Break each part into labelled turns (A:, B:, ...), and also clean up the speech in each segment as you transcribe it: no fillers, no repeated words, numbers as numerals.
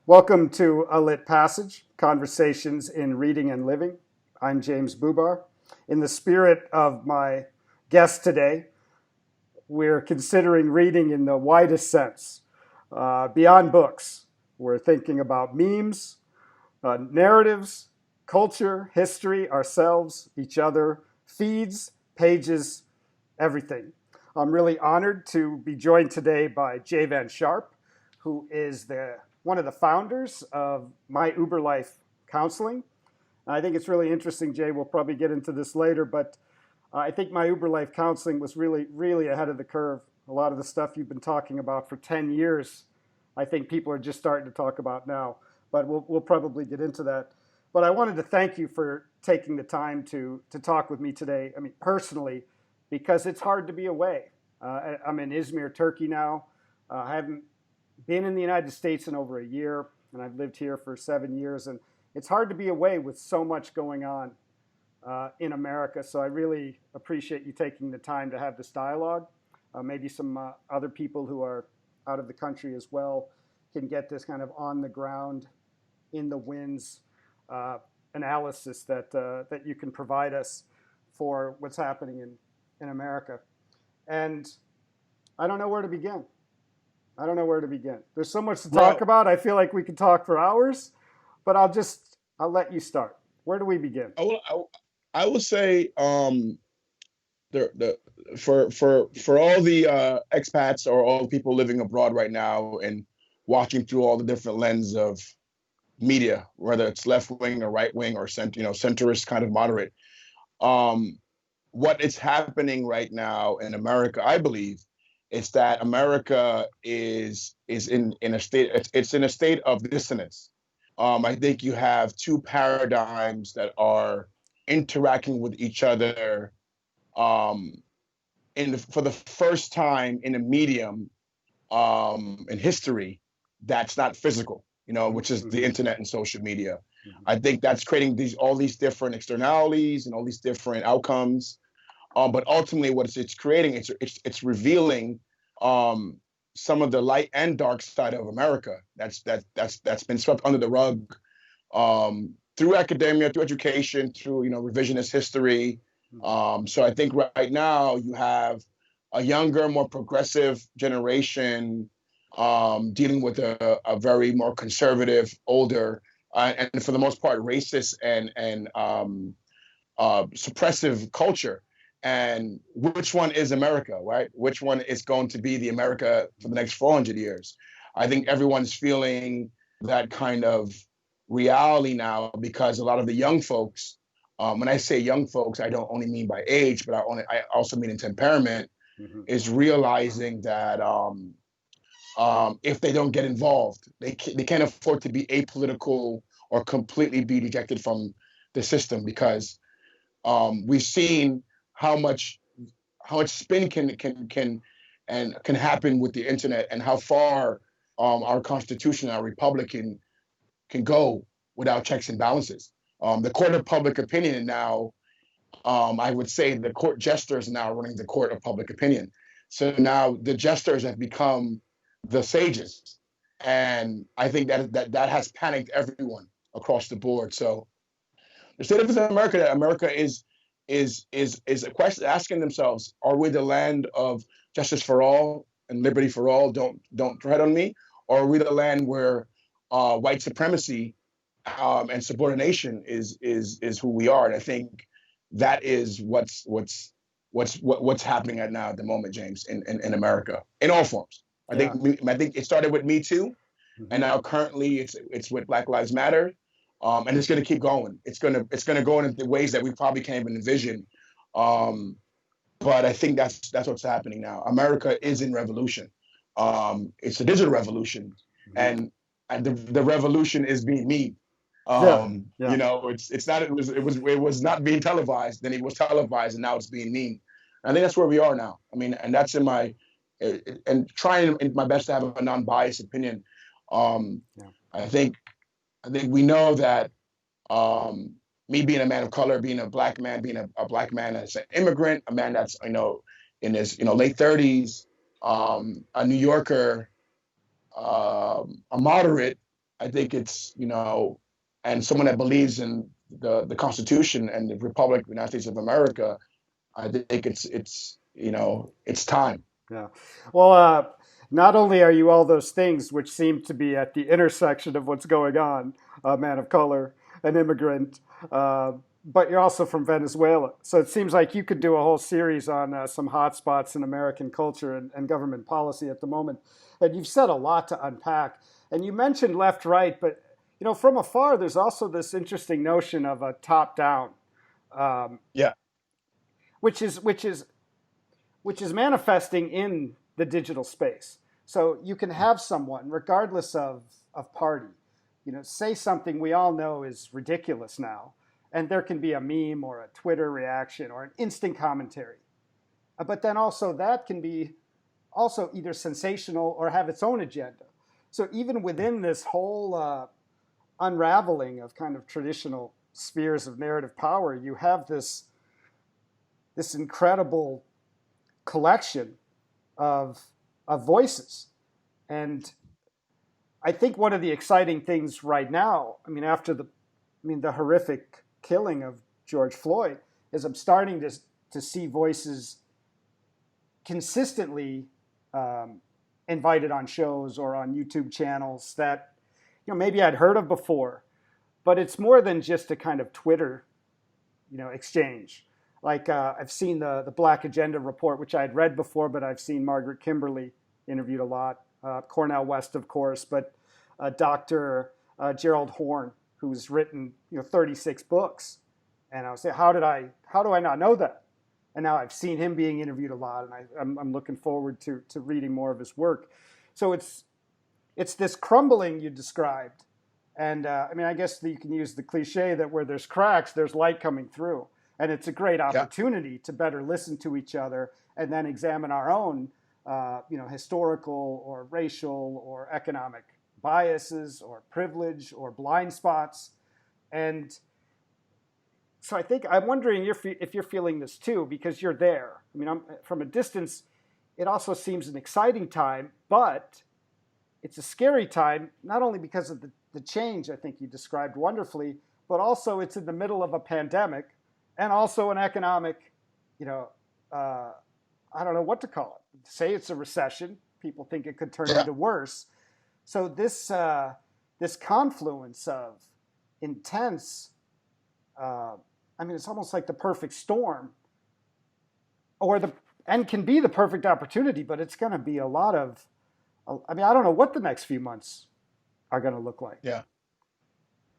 A: Welcome to A Lit Passage, Conversations in Reading and Living. I'm James Bubar. In the spirit of my guest today, we're considering reading in the widest sense, beyond books. We're thinking about memes, narratives, culture, history, ourselves, each other, feeds, pages, everything. I'm really honored to be joined today by Jay Van Sharp, who is one of the founders of MyUberLife Counseling. And I think it's really interesting, Jay. We'll probably get into this later, but I think MyUberLife Counseling was really, really ahead of the curve. A lot of the stuff you've been talking about for 10 years, I think people are just starting to talk about now. But we'll probably get into that. But I wanted to thank you for taking the time to talk with me today. I mean, personally, because it's hard to be away. I'm in Izmir, Turkey now. I haven't been in the United States in over a year, and I've lived here for 7 years. And it's hard to be away with so much going on in America. So I really appreciate you taking the time to have this dialogue. Maybe some other people who are out of the country as well can get this kind of on the ground, in the winds analysis that you can provide us for what's happening in America. And I don't know where to begin. I don't know where to begin. There's so much to talk
B: Well,
A: about. I feel like we could talk for hours, but I'll let you start. Where do we begin?
B: I will say the for all the expats or all the people living abroad right now and watching through all the different lens of media, whether it's left wing or right wing or centrist kind of moderate. Um, what is happening right now in America, I believe, is that America is in a state it's in a state of dissonance. I think you have two paradigms that are interacting with each other um, for the first time in a medium in history that's not physical, which is the
A: Mm-hmm.
B: internet and social media.
A: Mm-hmm.
B: I think that's creating all these different externalities and all these different outcomes. But ultimately, what it's creating, it's revealing um, some of the light and dark side of America that's been swept under the rug through academia, through education, through revisionist history. So I think right now you have a younger, more progressive generation dealing with a very more conservative, older, and for the most part racist and suppressive culture. And which one is America, right? Which one is going to be the America for the next 400 years? I think everyone's feeling that kind of reality now because a lot of the young folks, when I say young folks, I don't only mean by age, but I also mean in temperament,
A: Mm-hmm.
B: is realizing that if they don't get involved, they can't afford to be apolitical or completely be dejected from the system because we've seen how much how much spin can happen with the internet and how far our constitution, our republic can go without checks and balances. The court of public opinion now, I would say the court jesters are now running the court of public opinion. So now the jesters have become the sages. And I think that has panicked everyone across the board. So the state of America, that America is a question asking themselves: Are we the land of justice for all and liberty for all? Don't tread on me, or are we the land where white supremacy and subordination is who we are? And I think that is what's happening at the moment, James, in America in all forms.
A: Yeah.
B: I think it started with Me Too, and
A: Mm-hmm.
B: now currently it's with Black Lives Matter, and it's going to keep going. It's going to go in the ways that we probably can't even envision. Um, but I think that's what's happening now. America is in revolution. It's a digital revolution,
A: Mm-hmm.
B: and the revolution is being me.
A: Yeah. Yeah.
B: It's not it was not being televised. Then it was televised, and now it's being mean. I think that's where we are now. I mean, and that's in my and trying in my best to have a non-biased opinion. Um,
A: Yeah.
B: I think I think we know that um, me being a man of color, being a black man, being a black man as an immigrant, a man that's in his late 30s, a New Yorker, a moderate. I think it's, and someone that believes in the Constitution and the Republic of the United States of America, I think it's time.
A: Yeah. Well, not only are you all those things which seem to be at the intersection of what's going on, a man of color, an immigrant, uh, but you're also from Venezuela. So it seems like you could do a whole series on some hotspots in American culture and government policy at the moment. And you've said a lot to unpack. And you mentioned left, right, but from afar, there's also this interesting notion of a top down, um,
B: Yeah,
A: which is manifesting in the digital space. So you can have someone, regardless of party, say something we all know is ridiculous now, and there can be a meme or a Twitter reaction or an instant commentary. But then also that can be also either sensational or have its own agenda. So even within this whole unraveling of kind of traditional spheres of narrative power, you have this incredible collection of voices. And I think one of the exciting things right now, I mean, after the horrific killing of George Floyd, is I'm starting to see voices consistently invited on shows or on YouTube channels that maybe I'd heard of before, but it's more than just a kind of Twitter exchange. Like I've seen the Black Agenda report, which I had read before, but I've seen Margaret Kimberly interviewed a lot, Cornell West, of course, but Dr. Gerald Horne, who's written 36 books, and I was saying, how do I not know that? And now I've seen him being interviewed a lot, and I'm looking forward to reading more of his work. So it's this crumbling you described, and I guess that you can use the cliche that where there's cracks, there's light coming through. And it's a great
B: yeah,
A: opportunity to better listen to each other and then examine our own, historical or racial or economic biases or privilege or blind spots. And so I'm wondering if you're feeling this too, because you're there. From a distance, it also seems an exciting time, but it's a scary time, not only because of the change I think you described wonderfully, but also it's in the middle of a pandemic and also an economic, I don't know what to call it. Say it's a recession. People think it could turn
B: yeah.
A: into worse. So this confluence of intense, it's almost like the perfect storm, and can be the perfect opportunity, but it's going to be a lot of. I don't know what the next few months are going to look like.
B: Yeah,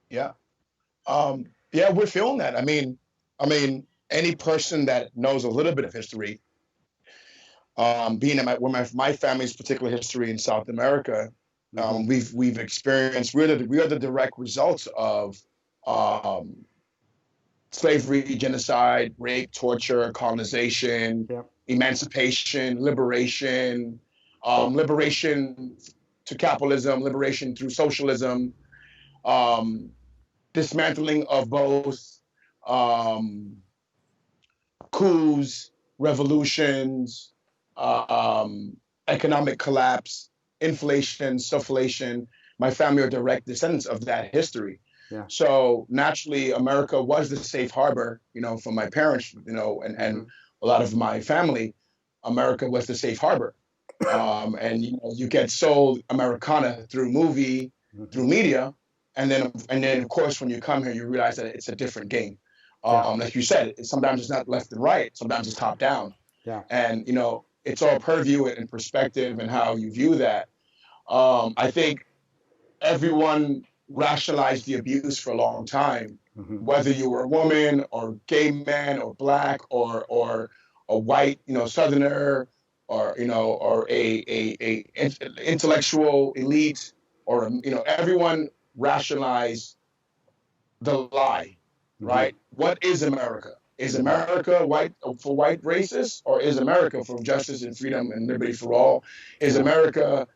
B: yeah. Yeah, we're feeling that. Any person that knows a little bit of history, being in my family's particular history in South America,
A: Mm-hmm.
B: we've experienced. We are the direct results of um, slavery, genocide, rape, torture, colonization,
A: Yep.
B: emancipation, liberation, liberation to capitalism, liberation through socialism, um, dismantling of both um, coups, revolutions, economic collapse, inflation, stagflation. My family are direct descendants of that history.
A: Yeah.
B: So naturally, America was the safe harbor, for my parents, and
A: Mm-hmm.
B: a lot of my family. America was the safe harbor, and you get sold Americana through movie,
A: Mm-hmm.
B: through media, and then of course when you come here, you realize that it's a different game.
A: Yeah.
B: Like you said, sometimes it's not left and right, sometimes it's top down,
A: Yeah.
B: and it's all purview and perspective and how you view that. I think everyone rationalized the abuse for a long time,
A: Mm-hmm.
B: whether you were a woman or gay man or black or a white, southerner, or or a intellectual elite, or everyone rationalized the lie,
A: Mm-hmm.
B: right? What is America? Is
A: Mm-hmm.
B: America white for white racists, or is America for justice and freedom and liberty for all? Is
A: Yeah.
B: America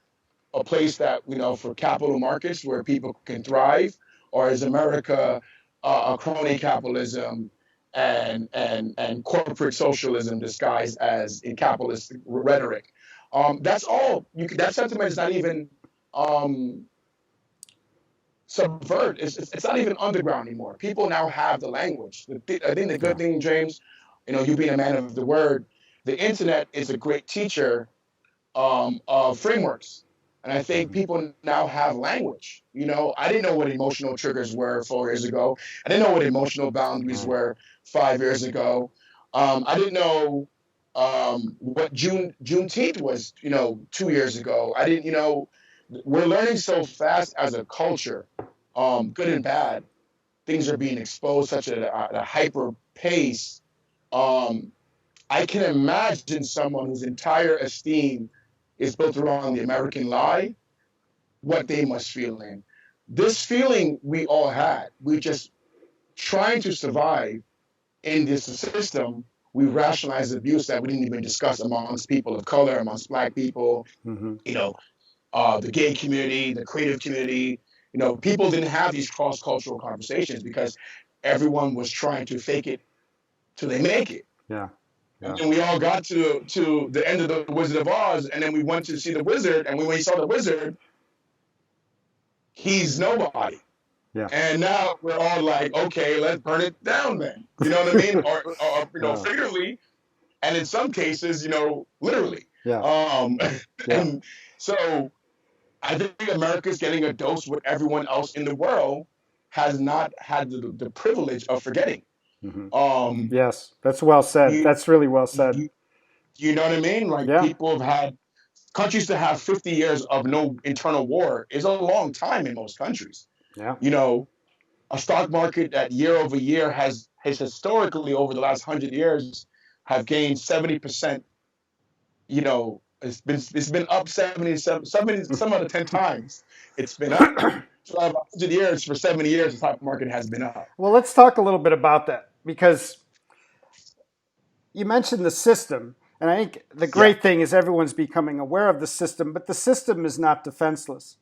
B: a place that for capital markets where people can thrive, or is America a crony capitalism and corporate socialism disguised as in capitalist rhetoric? That's all. That sentiment is not even um, subvert. It's not even underground anymore. People now have the language. I think the good thing, James, you being a man of the word, the internet is a great teacher of frameworks. And I think people now have language. I didn't know what emotional triggers were 4 years ago. I didn't know what emotional boundaries were 5 years ago. I didn't know what Juneteenth was, 2 years ago. I didn't, we're learning so fast as a culture, good and bad. Things are being exposed such at a hyper pace. Um, I can imagine someone whose entire esteem is built around the American lie, what they must feel in. This feeling we all had, we just trying to survive in this system. We rationalize abuse that we didn't even discuss amongst people of color, amongst Black people, you know, the gay community, the creative community. People didn't have these cross-cultural conversations because everyone was trying to fake it till they make it.
A: Yeah.
B: And then we all got to the end of the Wizard of Oz, and then we went to see the wizard, and when we saw the wizard, he's nobody.
A: Yeah.
B: And now we're all like, okay, let's burn it down then. You know what I mean? Or figuratively, and in some cases, literally.
A: Yeah.
B: And so I think America's getting a dose what everyone else in the world has not had the privilege of forgetting.
A: Yes, that's well said. That's really well said.
B: You know what I mean? Like people have had countries to have 50 years of no internal war is a long time in most countries.
A: Yeah.
B: A stock market that year over year has historically over the last 100 years have gained 70%. It's been up 70 some out of 10 times. It's been up. So 100 years for 70 years, the stock market has been up.
A: Well, let's talk a little bit about that because you mentioned the system. And I think the great thing is everyone's becoming aware of the system, but the system is not defenseless.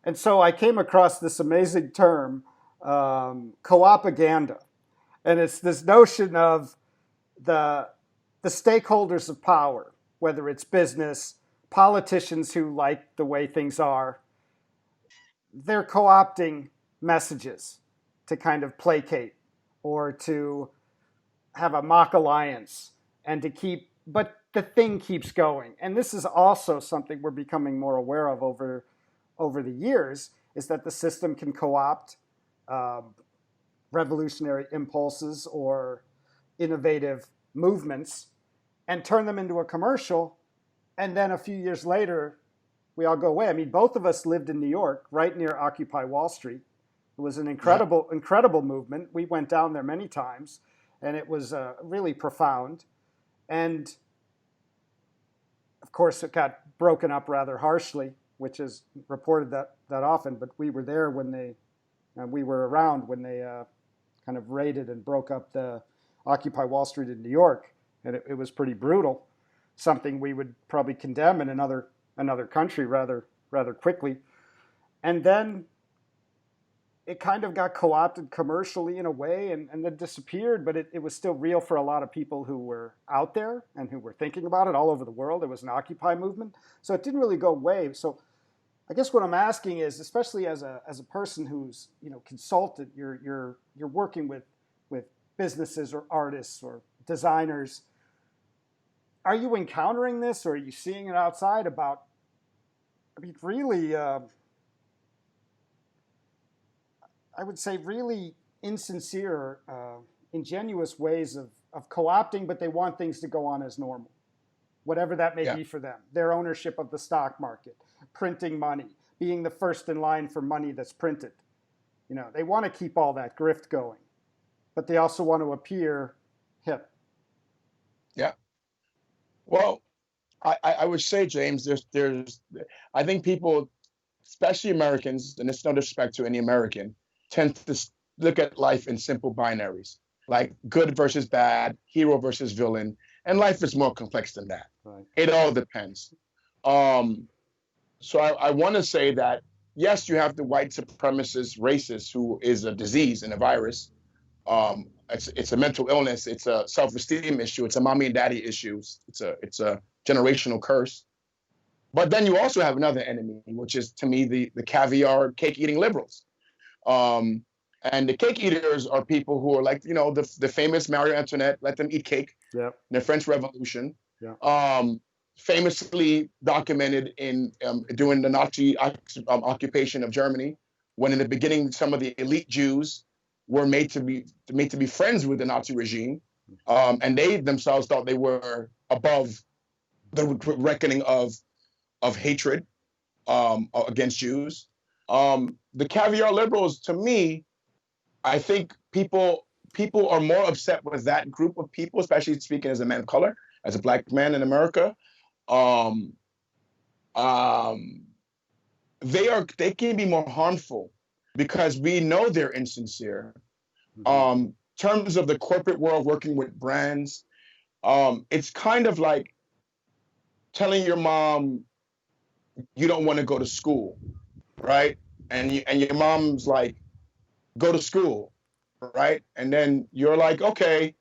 A: And so I came across this amazing term, co-opaganda. And it's this notion of the stakeholders of power, whether it's business, politicians who like the way things are, they're co-opting messages to kind of placate or to have a mock alliance and to keep, but the thing keeps going. And this is also something we're becoming more aware of over the years, is that the system can co-opt revolutionary impulses or innovative movements and turn them into a commercial. And then a few years later, we all go away. I mean, both of us lived in New York, right near Occupy Wall Street. It was an incredible movement. We went down there many times, and it was really profound. And of course, it got broken up rather harshly, which is reported that often. But we were there when we were around when they kind of raided and broke up the Occupy Wall Street in New York, and it was pretty brutal. Something we would probably condemn in another country rather quickly. And then it kind of got co-opted commercially in a way and then disappeared, but it was still real for a lot of people who were out there and who were thinking about it all over the world. It was an Occupy movement. So it didn't really go away. So I guess what I'm asking is, especially as a person who's consultant, you're working with businesses or artists or designers. Are you encountering this, or are you seeing it outside? About, I mean, really, I would say, really insincere, ingenuous ways of co-opting, but they want things to go on as normal, whatever that may be for them. Their ownership of the stock market, printing money, being the first in line for money that's printed. They want to keep all that grift going, but they also want to appear hip.
B: Yeah. Well, I would say, James, I think people, especially Americans, and it's no disrespect to any American, tend to look at life in simple binaries, like good versus bad, hero versus villain, and life is more complex than that.
A: Right.
B: It all depends. So I want to say that, yes, you have the white supremacist racist who is a disease and a virus. It's a mental illness. It's a self-esteem issue. It's a mommy and daddy issue. It's a generational curse. But then you also have another enemy, which is, to me, the caviar cake eating liberals, Um, and the cake eaters are people who are like, the famous Marie Antoinette, let them eat cake
A: Yep.
B: in the French Revolution.
A: Yeah.
B: Um, Famously documented in during the Nazi occupation of Germany, when in the beginning some of the elite Jews were made to be friends with the Nazi regime, and they themselves thought they were above the reckoning of hatred against Jews. The caviar liberals, to me, I think people are more upset with that group of people, especially speaking as a man of color, as a black man in America. Um, um, they can be more harmful because we know they're insincere.
A: Hmm.
B: Terms of the corporate world working with brands, it's kind of like telling your mom you don't want to go to school, right? And your mom's like, go to school, right? And then you're like, okay,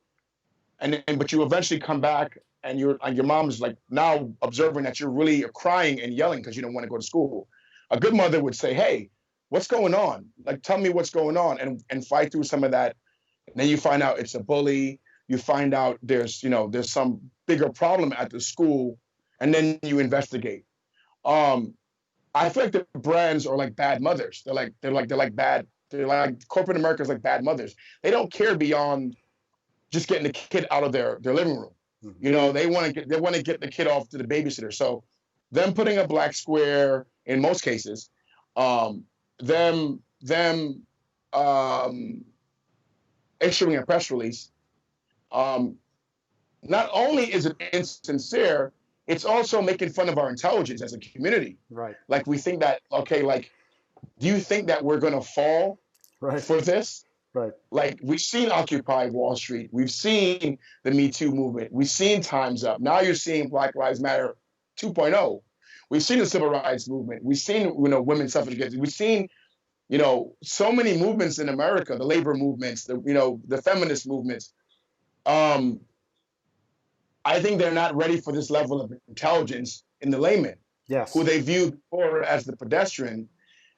B: but you eventually come back and your mom's like now observing that you're really crying and yelling because you don't want to go to school. A good mother would say, hey, what's going on? Like, tell me what's going on, and fight through some of that. And then you find out it's a bully. You find out there's some bigger problem at the school, and then you investigate. um I feel like the brands are like bad mothers. They're like bad. They're like corporate America's like bad mothers. They don't care beyond just getting the kid out of their living room.
A: Hmm.
B: They want to get the kid off to the babysitter. So them putting a black square in most cases, um, them um, issuing a press release. Um, Not only is it insincere, it's also making fun of our intelligence as a community.
A: Right.
B: Like we think that, okay, like, do you think that we're gonna fall
A: Right.
B: for this?
A: Right.
B: Like, we've seen Occupy Wall Street, we've seen the Me Too movement, we've seen Time's Up. Now you're seeing Black Lives Matter 2.0. We've seen the civil rights movement. We've seen women's suffrage. We've seen so many movements in America, the labor movements, the feminist movements. Um, I think they're not ready for this level of intelligence in the layman, who
A: Yes.
B: they viewed before as the pedestrian.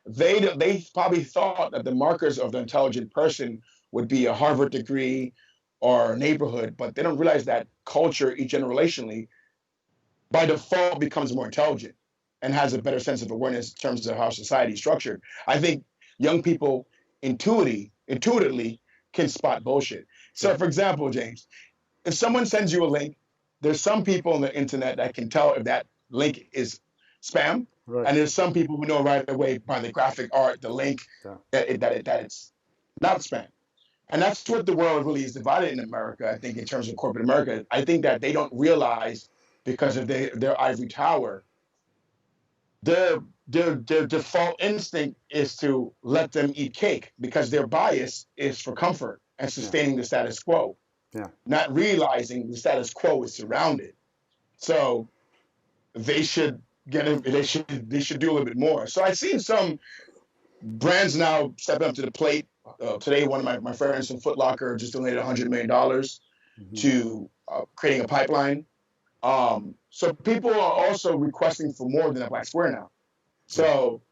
B: They probably thought that the markers of the intelligent person would be a Harvard degree or a neighborhood, but they don't realize that culture, generationally, by default becomes more intelligent and has a better sense of awareness in terms of how society is structured. I think young people intuitively can spot bullshit.
A: Yeah.
B: So, for example, James, if someone sends you a link, there's some people on the internet that can tell if that link is spam,
A: Right.
B: and there's some people who know right away by the graphic art, the link,
A: Yeah.
B: that it's not spam. And that's what the world really is divided in America. I think in terms of corporate America, I think that they don't realize, because of their ivory tower, their default instinct is to let them eat cake because their bias is for comfort and
A: Yeah.
B: sustaining the status quo,
A: Yeah.
B: not realizing the status quo is surrounded. So they should they should do a little bit more. So I've seen some brands now stepping up to the plate. Today, one of my friends from Foot Locker just donated $100 million
A: Hmm.
B: to creating a pipeline. So people are also requesting for more than a black square now.
A: Yeah.
B: So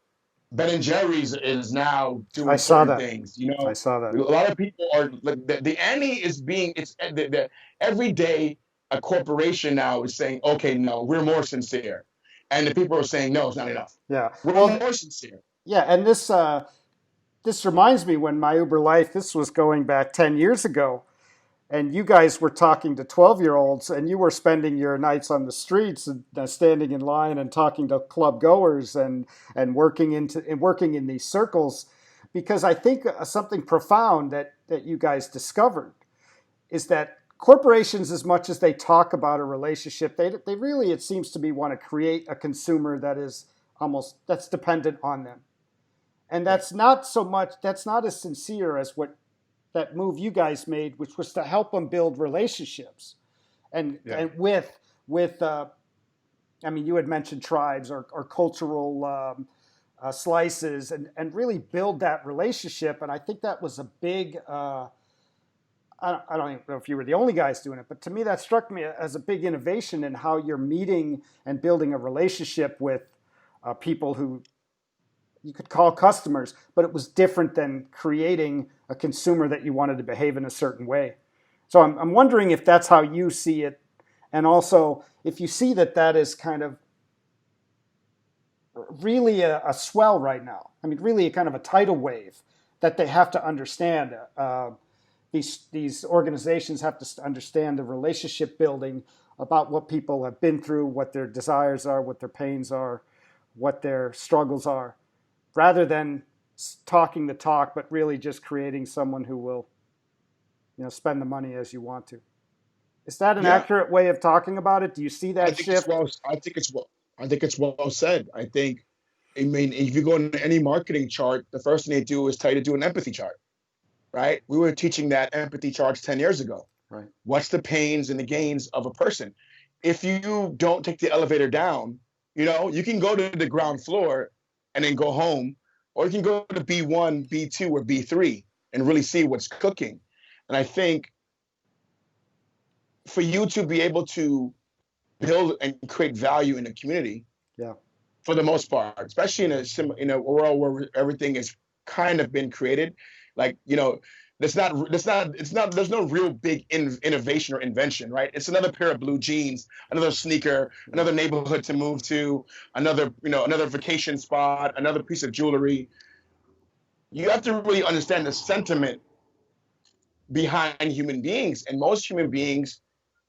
B: Ben and Jerry's is now
A: I
B: doing
A: saw
B: certain
A: that.
B: things.
A: I saw
B: A
A: that.
B: lot of people are like the ante is being it's every day a corporation now is saying, okay, no, we're more sincere, and the people are saying, no, it's not enough.
A: Yeah.
B: We're
A: Well,
B: more sincere.
A: yeah, and this reminds me when MyUberLife, this was going back 10 years ago, and you guys were talking to 12-year-olds, and you were spending your nights on the streets and standing in line and talking to club goers and working in these circles, because I think something profound that you guys discovered is that corporations, as much as they talk about a relationship, they really, it seems to me, want to create a consumer that is almost that's dependent on them. And
B: Yeah,
A: that's not as sincere as what that move you guys made, which was to help them build relationships.
B: yeah,
A: And with I mean, you had mentioned tribes or cultural slices, and really build that relationship. And I think that was a big. I don't even know if you were the only guys doing it, but to me that struck me as a big innovation in how you're meeting and building a relationship with people who you could call customers, but it was different than creating a consumer that you wanted to behave in a certain way. So I'm wondering if that's how you see it, and also if you see that that is kind of really a swell right now. I mean, really a kind of a tidal wave that they have to understand. These organizations have to understand the relationship building about what people have been through, what their desires are, what their pains are, what their struggles are, rather than talking the talk, but really just creating someone who will, spend the money as you want to. Is that an
B: Yeah,
A: accurate way of talking about it? Do you see
B: I
A: that
B: think it's
A: shift?
B: well. I think it's well said. I mean, if you go into any marketing chart, the first thing they do is tell you to do an empathy chart, right? We were teaching that empathy charts 10 years ago.
A: Right.
B: What's the pains and the gains of a person? If you don't take the elevator down, you can go to the ground floor and then go home, or you can go to B1, B2, or B3 and really see what's cooking. And I think for you to be able to build and create value in the community,
A: Yeah.
B: for the most part, especially in a world where everything is kind of been created, like there's no real big innovation or invention, right? It's another pair of blue jeans, another sneaker,
A: Yeah.
B: another neighborhood to move to, another vacation spot, another piece of jewelry. You have to really understand the sentiment behind human beings, and most human beings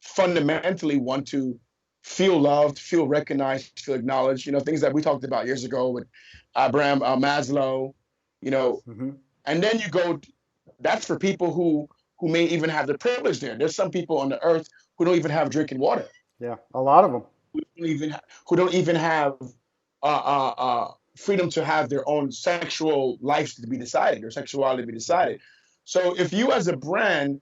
B: fundamentally want to feel loved, feel recognized, feel acknowledged. Things that we talked about years ago with Abraham Maslow. You know,
A: Mm-hmm.
B: and then you go. That's for people who may even have the privilege there. There's some people on the earth who don't even have drinking water.
A: Yeah. A lot of them.
B: Who don't even have freedom to have their own sexual lives to be decided, or sexuality to be
A: Mm-hmm.
B: decided. So if you as a brand,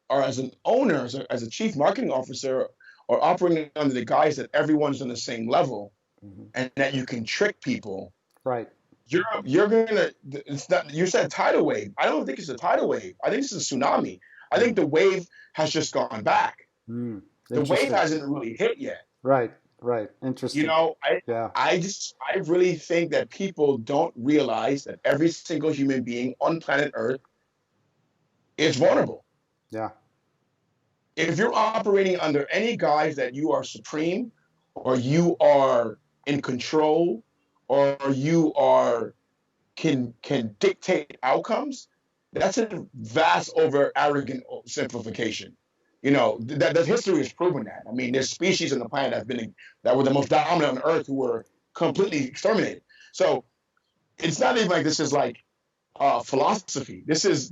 B: or as an owner, as a chief marketing officer, are operating under the guise that everyone's on the same level
A: Mm-hmm.
B: and that you can trick people,
A: Right.
B: you're gonna. It's not. You said tidal wave. I don't think it's a tidal wave. I think it's a tsunami. I think
A: Mm.
B: the wave has just gone back.
A: Mm.
B: The wave
A: Interesting.
B: hasn't really hit yet.
A: Right. Right.
B: You
A: Interesting.
B: know, I
A: Yeah.
B: I really think that people don't realize that every single human being on planet Earth is vulnerable.
A: Yeah.
B: If you're operating under any guise that you are supreme, or you are in control, or you are can dictate outcomes, that's a vast over arrogant simplification. That history has proven that. I mean, there's species on the planet that were the most dominant on Earth who were completely exterminated. So it's not even like this is like philosophy. This is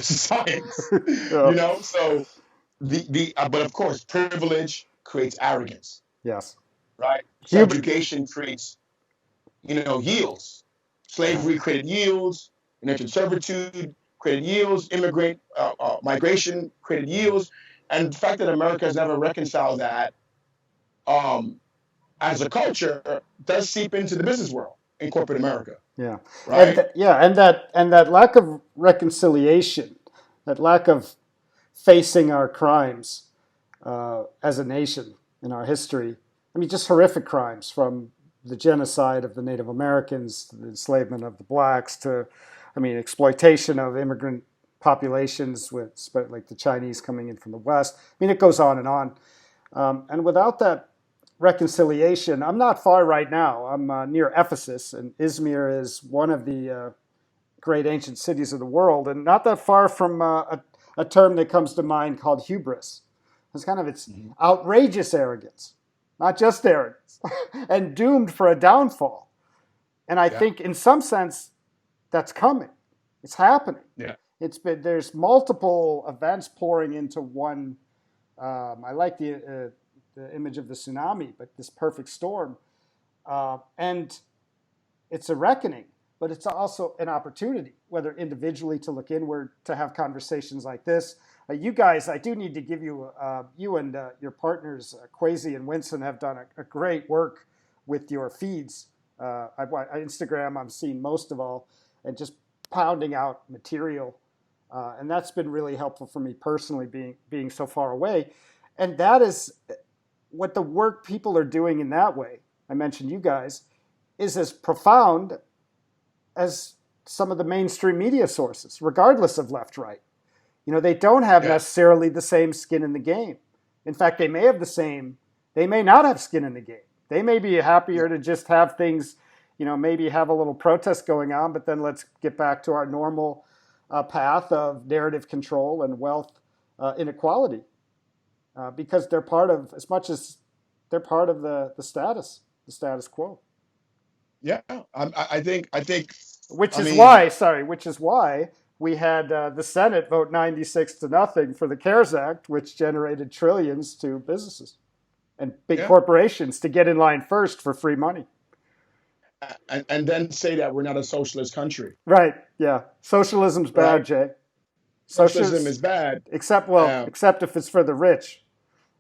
B: science.
A: Yeah.
B: So but of course, privilege creates arrogance,
A: Yes.
B: right?
A: Huber.
B: Subjugation creates yields.
A: Yeah.
B: Slavery created yields. Indentured servitude created yields. Immigrant migration created yields. And the fact that America has never reconciled that um, as a culture does seep into the business world in corporate America,
A: Yeah. And
B: right?
A: yeah, and that lack of reconciliation, that lack of facing our crimes as a nation in our history. I mean, just horrific crimes, from the genocide of the Native Americans to the enslavement of the blacks to, I mean, exploitation of immigrant populations with like the Chinese coming in from the West. I mean, it goes on and on. And without that reconciliation, I'm not far right now. I'm near Ephesus, and Izmir is one of the great ancient cities of the world, and not that far from a term that comes to mind called hubris. It's kind of its
B: Mm-hmm.
A: outrageous arrogance, not just arrogance, and doomed for a downfall. And I
B: Yeah,
A: think, in some sense, that's coming. It's happening.
B: yeah,
A: There's multiple events pouring into one. I like the image of the tsunami, but this perfect storm, and it's a reckoning, but it's also an opportunity, whether individually to look inward, to have conversations like this. You guys, I do need to give you, you and your partners, Quasi and Winston, have done a great work with your feeds. Instagram, I'm seeing most of all, and just pounding out material. And that's been really helpful for me personally, being so far away. And that is what the work people are doing in that way. I mentioned you guys, is as profound as some of the mainstream media sources, regardless of left right. They don't have
B: Yeah.
A: necessarily the same skin in the game. In fact, they may not have skin in the game. They may be happier to just have things, maybe have a little protest going on, but then let's get back to our normal path of narrative control and wealth inequality, because they're part of, as much as they're part of the status quo.
B: Yeah. I think.
A: Which
B: I
A: is
B: mean,
A: why, sorry, which is why we had the Senate vote 96 to nothing for the CARES Act, which generated trillions to businesses and big
B: yeah.
A: corporations to get in line first for free money.
B: And then say that we're not a socialist country,
A: Right? Yeah. Socialism's bad,
B: right?
A: Jay.
B: Socialism
A: Socialists,
B: is bad. Um,
A: except if it's for the rich.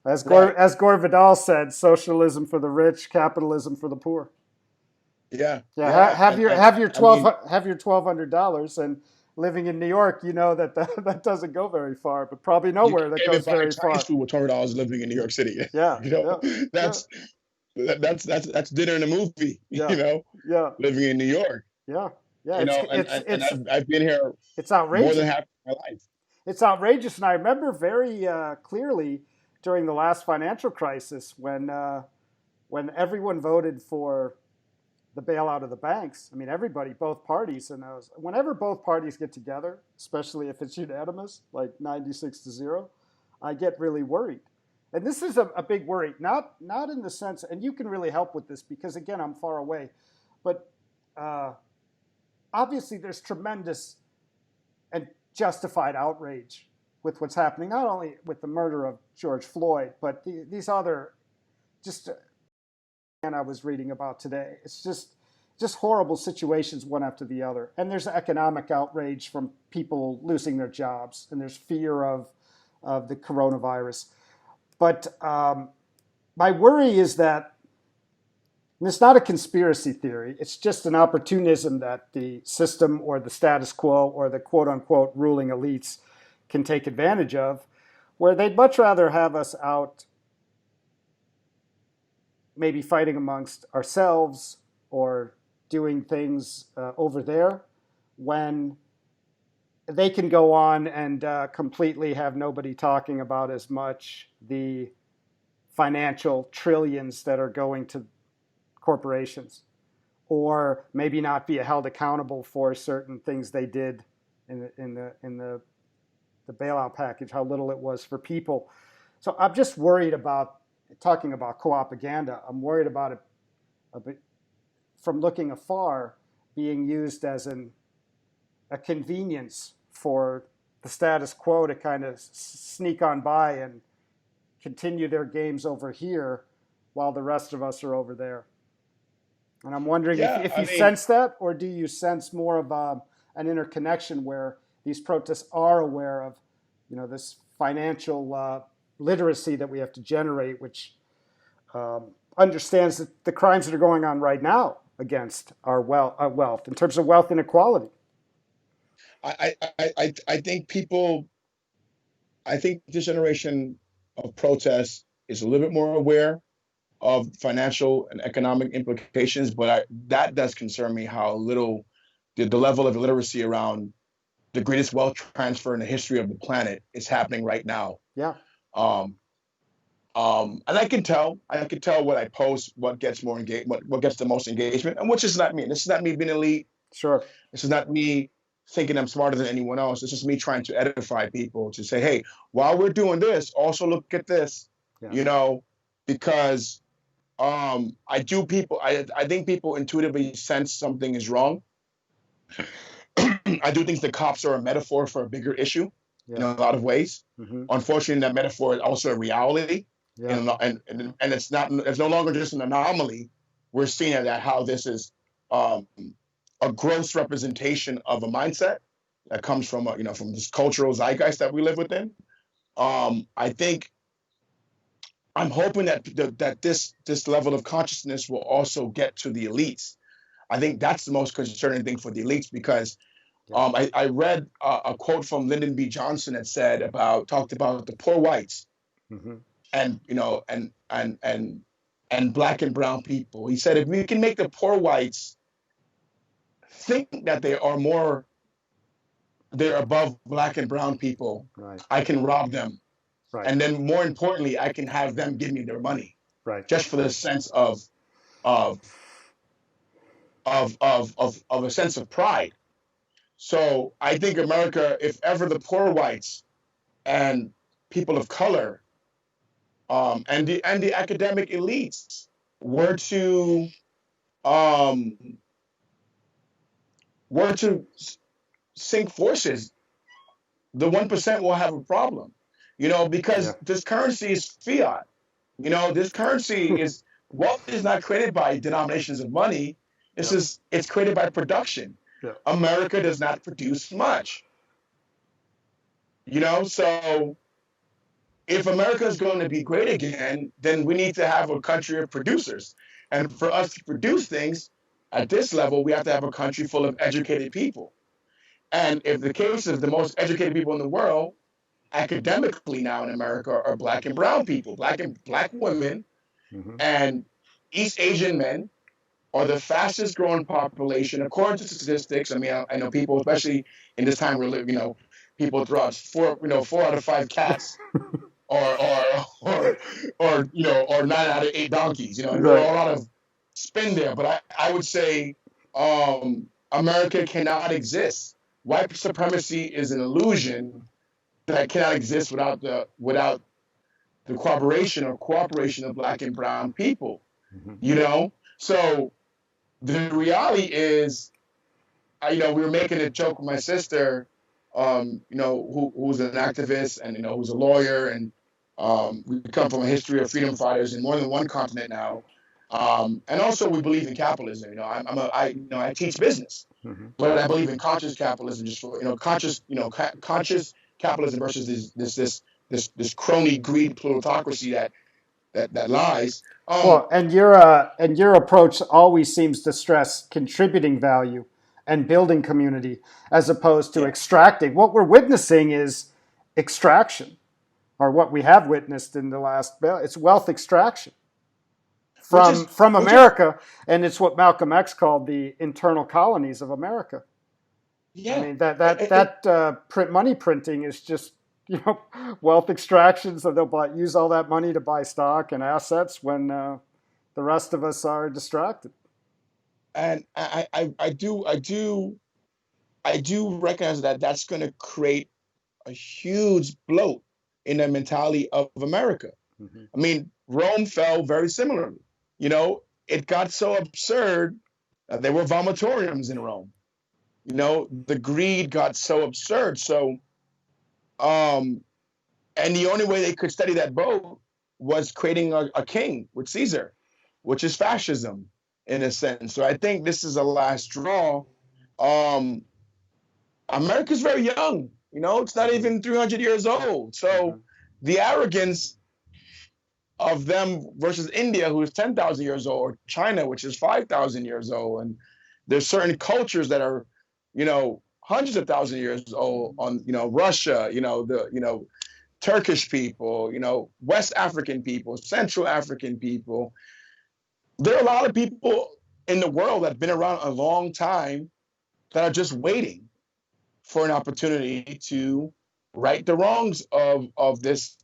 B: right.
A: As Gore Vidal said, socialism for the rich, capitalism for the poor.
B: Yeah.
A: Yeah,
B: Yeah. And I mean,
A: have your $1,200, and living in New York, you know that doesn't go very far, but probably
B: you
A: nowhere that
B: can't even
A: goes
B: buy
A: very
B: Chinese
A: far.
B: food with $20 living in New York City.
A: Yeah,
B: you know,
A: yeah, yeah,
B: that's that's dinner in a movie.
A: yeah, yeah,
B: Living in New York.
A: yeah, yeah. It's
B: And I've been here
A: it's
B: more than
A: outrageous.
B: half my life.
A: It's outrageous, and I remember very clearly during the last financial crisis when everyone voted for the bailout of the banks. I mean, everybody, both parties, and whenever both parties get together, especially if it's unanimous, like 96 to 0, I get really worried. And this is a big worry, not in the sense, and you can really help with this because again, I'm far away, but uh, obviously there's tremendous and justified outrage with what's happening, not only with the murder of George Floyd, but these other just and I was reading about today. It's just horrible situations one after the other. And there's economic outrage from people losing their jobs, and there's fear of the coronavirus. But my worry is that, and it's not a conspiracy theory, it's just an opportunism that the system or the status quo or the quote unquote ruling elites can take advantage of, where they'd much rather have us out maybe fighting amongst ourselves or doing things over there when they can go on and completely have nobody talking about as much the financial trillions that are going to corporations, or maybe not be held accountable for certain things they did in the bailout package, how little it was for people. So I'm just worried about talking about co-opaganda. I'm worried about it a bit from looking afar being used as a convenience for the status quo to kind of sneak on by and continue their games over here while the rest of us are over there. And I'm wondering
B: Yeah.
A: if
B: I
A: you
B: mean,
A: sense that, or do you sense more of an interconnection where these protests are aware of, this financial literacy that we have to generate, which understands that the crimes that are going on right now against our wealth in terms of wealth inequality.
B: I think people. I think this generation of protests is a little bit more aware of financial and economic implications, but that does concern me how little the level of illiteracy around the greatest wealth transfer in the history of the planet is happening right now.
A: Yeah,
B: Um, and I can tell what I post, what gets more engagement, what gets the most engagement, and which is not me. This is not me being elite.
A: sure.
B: This is not me thinking I'm smarter than anyone else. This is me trying to edify people to say, hey, while we're doing this, also look at this,
A: Yeah,
B: you know, because I think people intuitively sense something is wrong. I do think the cops are a metaphor for a bigger issue in
A: yeah,
B: a lot of ways.
A: mm-hmm.
B: Unfortunately, that metaphor is also a reality,
A: Yeah,
B: and it's no longer just an anomaly. We're seeing that how this is um, a gross representation of a mindset that comes from from this cultural zeitgeist that we live within. I think I'm hoping that this level of consciousness will also get to the elites. I think that's the most concerning thing for the elites because
A: yeah,
B: I read a quote from Lyndon B. Johnson that talked about the poor whites
A: mm-hmm.
B: and you know and and black and brown people. He said, if we can make the poor whites think that they're above black and brown people,
A: Right.
B: I can rob them.
A: Right.
B: And then more importantly, I can have them give me their money
A: Right.
B: just for the sense of of a sense of pride. So I think America, if ever the poor whites and people of color, and the academic elites were to um, were to sink forces, the 1% will have a problem.
A: Yeah.
B: Because this currency is fiat. This currency is wealth is not created by denominations of money.
A: Yep.
B: It's created by production.
A: Yeah.
B: America does not produce much. So if America is going to be great again, then we need to have a country of producers. And for us to produce things at this level, we have to have a country full of educated people. And if the case of the most educated people in the world, academically now in America, are black and brown people, black women,
A: Mm-hmm.
B: and East Asian men are the fastest growing population according to statistics. I mean, I know people, especially in this time we're living, people throw out 4 out of 5 cats or or 9 out of 8 donkeys. There's a
A: Right.
B: lot of spin there, but I would say America cannot exist. White supremacy is an illusion that cannot exist without the cooperation of black and brown people.
A: Mm-hmm.
B: So the reality is, we were making a joke with my sister, who's an activist and who's a lawyer, and we come from a history of freedom fighters in more than one continent now. And also, we believe in capitalism. I teach business,
A: Mm-hmm.
B: but I believe in conscious capitalism, just for conscious capitalism versus this crony greed plutocracy that lies.
A: Well, and your approach always seems to stress contributing value and building community as opposed to
B: Yeah,
A: extracting. What we're witnessing is extraction, or what we have witnessed in the last. It's wealth extraction
B: which
A: from
B: is
A: from
B: which is
A: America, and it's what Malcolm X called the internal colonies of America. I
B: yeah.
A: mean money printing is just wealth extraction. So they'll use all that money to buy stock and assets when the rest of us are distracted.
B: And I do recognize that that's going to create a huge bloat in the mentality of America.
A: Mm-hmm.
B: I mean, Rome fell very similarly. It got so absurd that there were vomitoriums in Rome. The greed got so absurd. So, um, and the only way they could steady that boat was creating a king with Caesar, which is fascism in a sense. So I think this is a last straw. Um, America's very young. It's not
A: Mm-hmm.
B: even 300 years old.
A: Mm-hmm.
B: So the arrogance of them versus India, who is 10,000 years old, or China, which is 5,000 years old, and there's certain cultures that are, hundreds of thousands of years old. On Russia, the Turkish people, West African people, Central African people. There are a lot of people in the world that have been around a long time that are just waiting for an opportunity to right the wrongs of this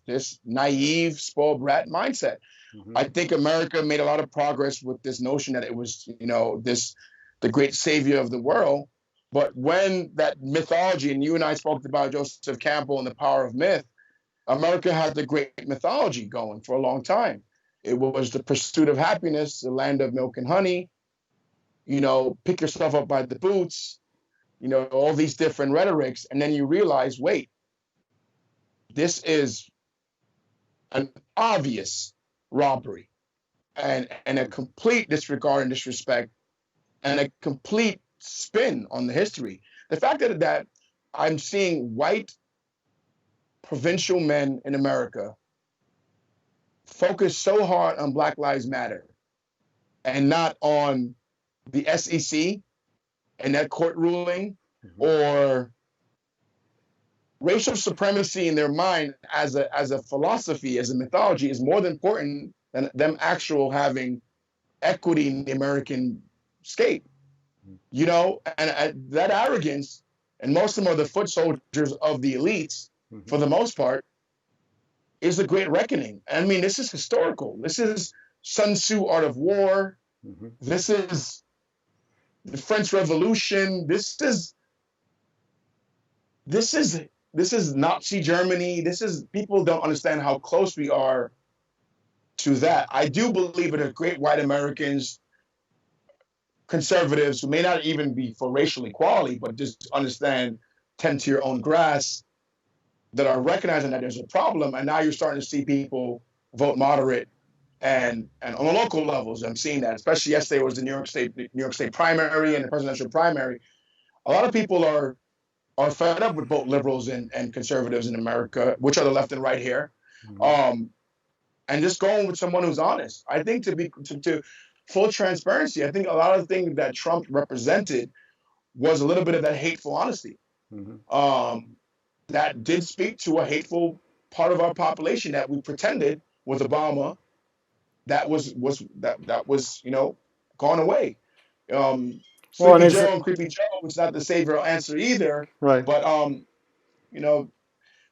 B: naive, spoiled brat mindset.
A: Mm-hmm.
B: I think America made a lot of progress with this notion that it was, the great savior of the world. But when that mythology, and you and I spoke about Joseph Campbell and the power of myth, America had the great mythology going for a long time. It was the pursuit of happiness, the land of milk and honey, pick yourself up by the boots, all these different rhetorics. And then you realize, wait, this is an obvious robbery and a complete disregard and disrespect and a complete spin on the history. The fact that I'm seeing white provincial men in America focus so hard on Black Lives Matter and not on the SEC and that court ruling,
A: Mm-hmm.
B: or racial supremacy in their mind as a philosophy, as a mythology, is more than important than them actual having equity in the American state. You know, and that arrogance, and most of them are the foot soldiers of the elites
A: Mm-hmm.
B: for the most part, is a great reckoning. I mean, this is historical. This is Sun Tzu, Art of War.
A: Mm-hmm.
B: This is the French Revolution. This is this is Nazi Germany. This is people don't understand how close we are to that. I do believe it are great white Americans, conservatives who may not even be for racial equality, but just understand, tend to your own grass, that are recognizing that there's a problem. And now you're starting to see people vote moderate, and on the local levels, I'm seeing that. Especially yesterday was the New York State primary and the presidential primary. A lot of people are fed up with both liberals and conservatives in America, which are the left and right here.
A: Mm-hmm.
B: Um, and just going with someone who's honest. I think to full transparency, I think a lot of the things that Trump represented was a little bit of that hateful honesty.
A: Mm-hmm.
B: Um, that did speak to a hateful part of our population that we pretended with Obama that was gone away.
A: Well, and
B: Sleepy
A: is
B: Joe
A: it
B: and Creepy Joe was not the savior answer either,
A: right?
B: but you know,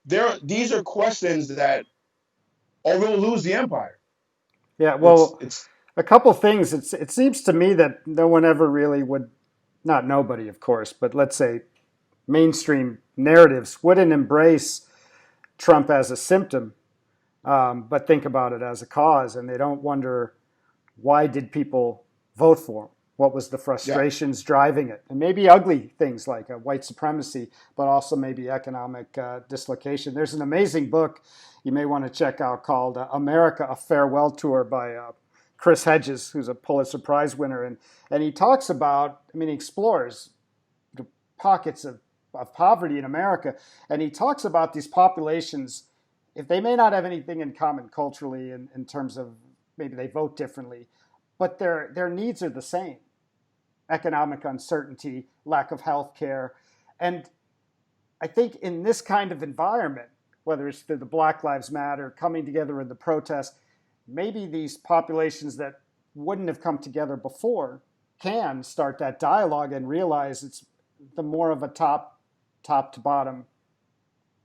B: these are questions that, or we'll lose the empire.
A: Yeah.
B: It's
A: Well,
B: it's
A: a couple things. It seems to me that no one ever really would, not nobody, of course, but let's say mainstream narratives wouldn't embrace Trump as a symptom, but think about it as a cause, and they don't wonder why did people vote for him? What was the
B: yeah,
A: frustrations driving it? And maybe ugly things like white supremacy, but also maybe economic dislocation. There's an amazing book you may want to check out called America, A Farewell Tour by Chris Hedges, who's a Pulitzer Prize winner. And he talks about, I mean, he explores the pockets of poverty in America. And he talks about these populations, if they may not have anything in common culturally in terms of maybe they vote differently, but their needs are the same: economic uncertainty, lack of health care. And I think in this kind of environment, whether it's through the Black Lives Matter, coming together in the protest, maybe these populations that wouldn't have come together before can start that dialogue and realize it's the more of a top to bottom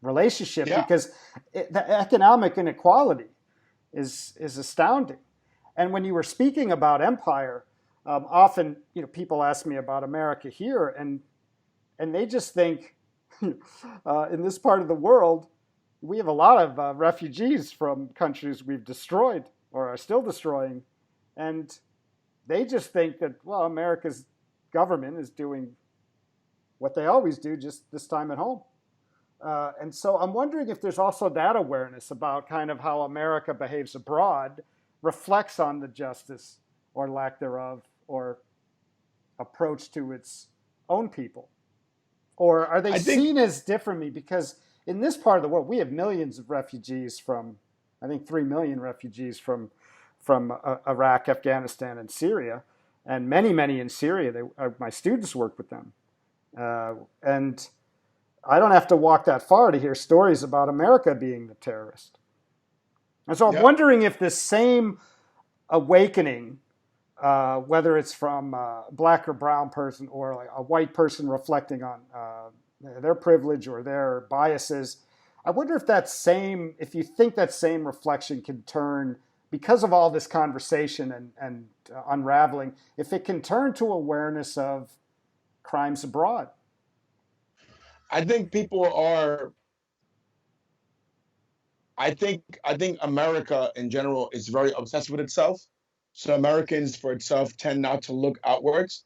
A: relationship,
B: yeah.
A: because the economic inequality is astounding. And when you were speaking about empire, often people ask me about America here, and they just think in this part of the world we have a lot of refugees from countries we've destroyed or are still destroying, and they just think that, well, America's government is doing what they always do, just this time at home. And so I'm wondering if there's also that awareness about kind of how America behaves abroad reflects on the justice or lack thereof or approach to its own people. Or are they
B: I think
A: seen as differently? Because in this part of the world, we have millions of refugees from, I think, 3 million refugees from Iraq, Afghanistan, and Syria, and many in Syria. My students work with them, and I don't have to walk that far to hear stories about America being the terrorist. And so I'm
B: yeah.
A: wondering if this same awakening, whether it's from a black or brown person or like a white person reflecting on their privilege or their biases, I wonder if if you think that same reflection can turn, because of all this conversation and unraveling, if it can turn to awareness of crimes abroad.
B: I think people are. I think America in general is very obsessed with itself. So Americans for itself tend not to look outwards.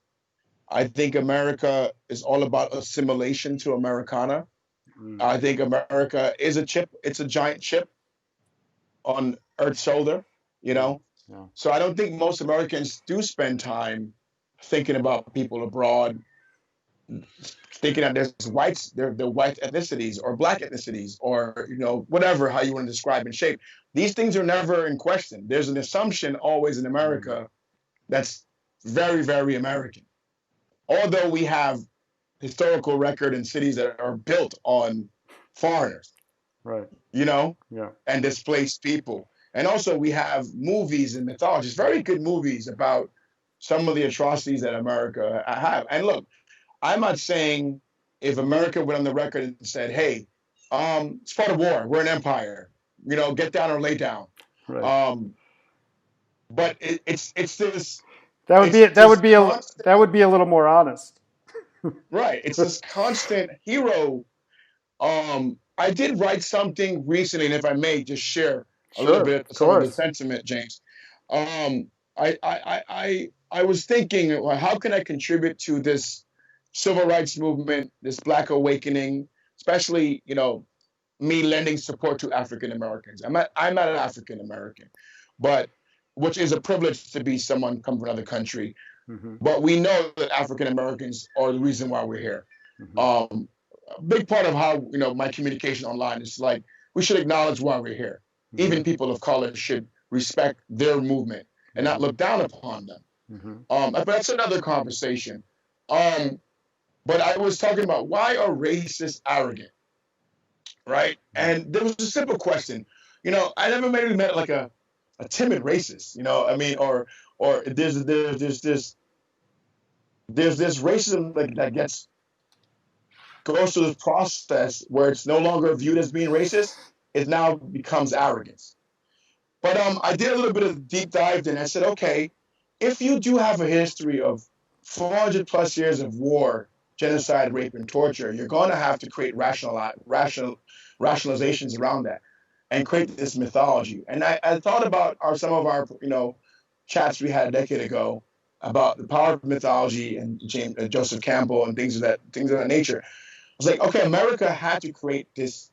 B: I think America is all about assimilation to Americana.
A: Mm,
B: I think America is a chip. It's a giant chip on Earth's shoulder, you
A: yeah,
B: know?
A: yeah.
B: So I don't think most Americans do spend time thinking about people abroad, thinking that there's whites, they're white ethnicities or black ethnicities or whatever how you want to describe and shape. These things are never in question. There's an assumption always in
A: Mm,
B: America that's very, very American. Although we have historical record in cities that are built on foreigners,
A: right.
B: you know,
A: Yeah.
B: and displaced people. And also we have movies and mythologies, very good movies about some of the atrocities that America have. And look, I'm not saying if America went on the record and said, "Hey, it's part of war. We're an empire. Get down or lay down."
A: Right.
B: Um, but it's this
A: That would be
B: it's this constant,
A: that would be a little more honest.
B: right. It's this constant hero. I did write something recently, and if I may just share a little
A: Sure,
B: bit
A: of
B: some of the
A: course.
B: sentiment, James. Um, I was thinking, well, how can I contribute to this civil rights movement, this Black awakening, especially me lending support to African Americans. I'm not an African American, but which is a privilege to be someone come from another country.
A: Mm-hmm.
B: But we know that African Americans are the reason why we're here.
A: Mm-hmm.
B: A big part of how my communication online is like we should acknowledge why we're here.
A: Mm-hmm.
B: Even people of color should respect their movement and not look down upon them.
A: Mm-hmm.
B: But that's another conversation. But I was talking about why are racists arrogant, right? And there was a simple question. I never really met like a timid racist. I mean, or there's this racism that gets goes through this process where it's no longer viewed as being racist. It now becomes arrogance. But I did a little bit of deep dive and I said, okay, if you do have a history of 400 plus years of war, genocide, rape, and torture, you're going to have to create rationalizations around that and create this mythology. And I thought about some of our chats we had a decade ago about the power of mythology and Joseph Campbell and things of that nature. I was like, okay, America had to create this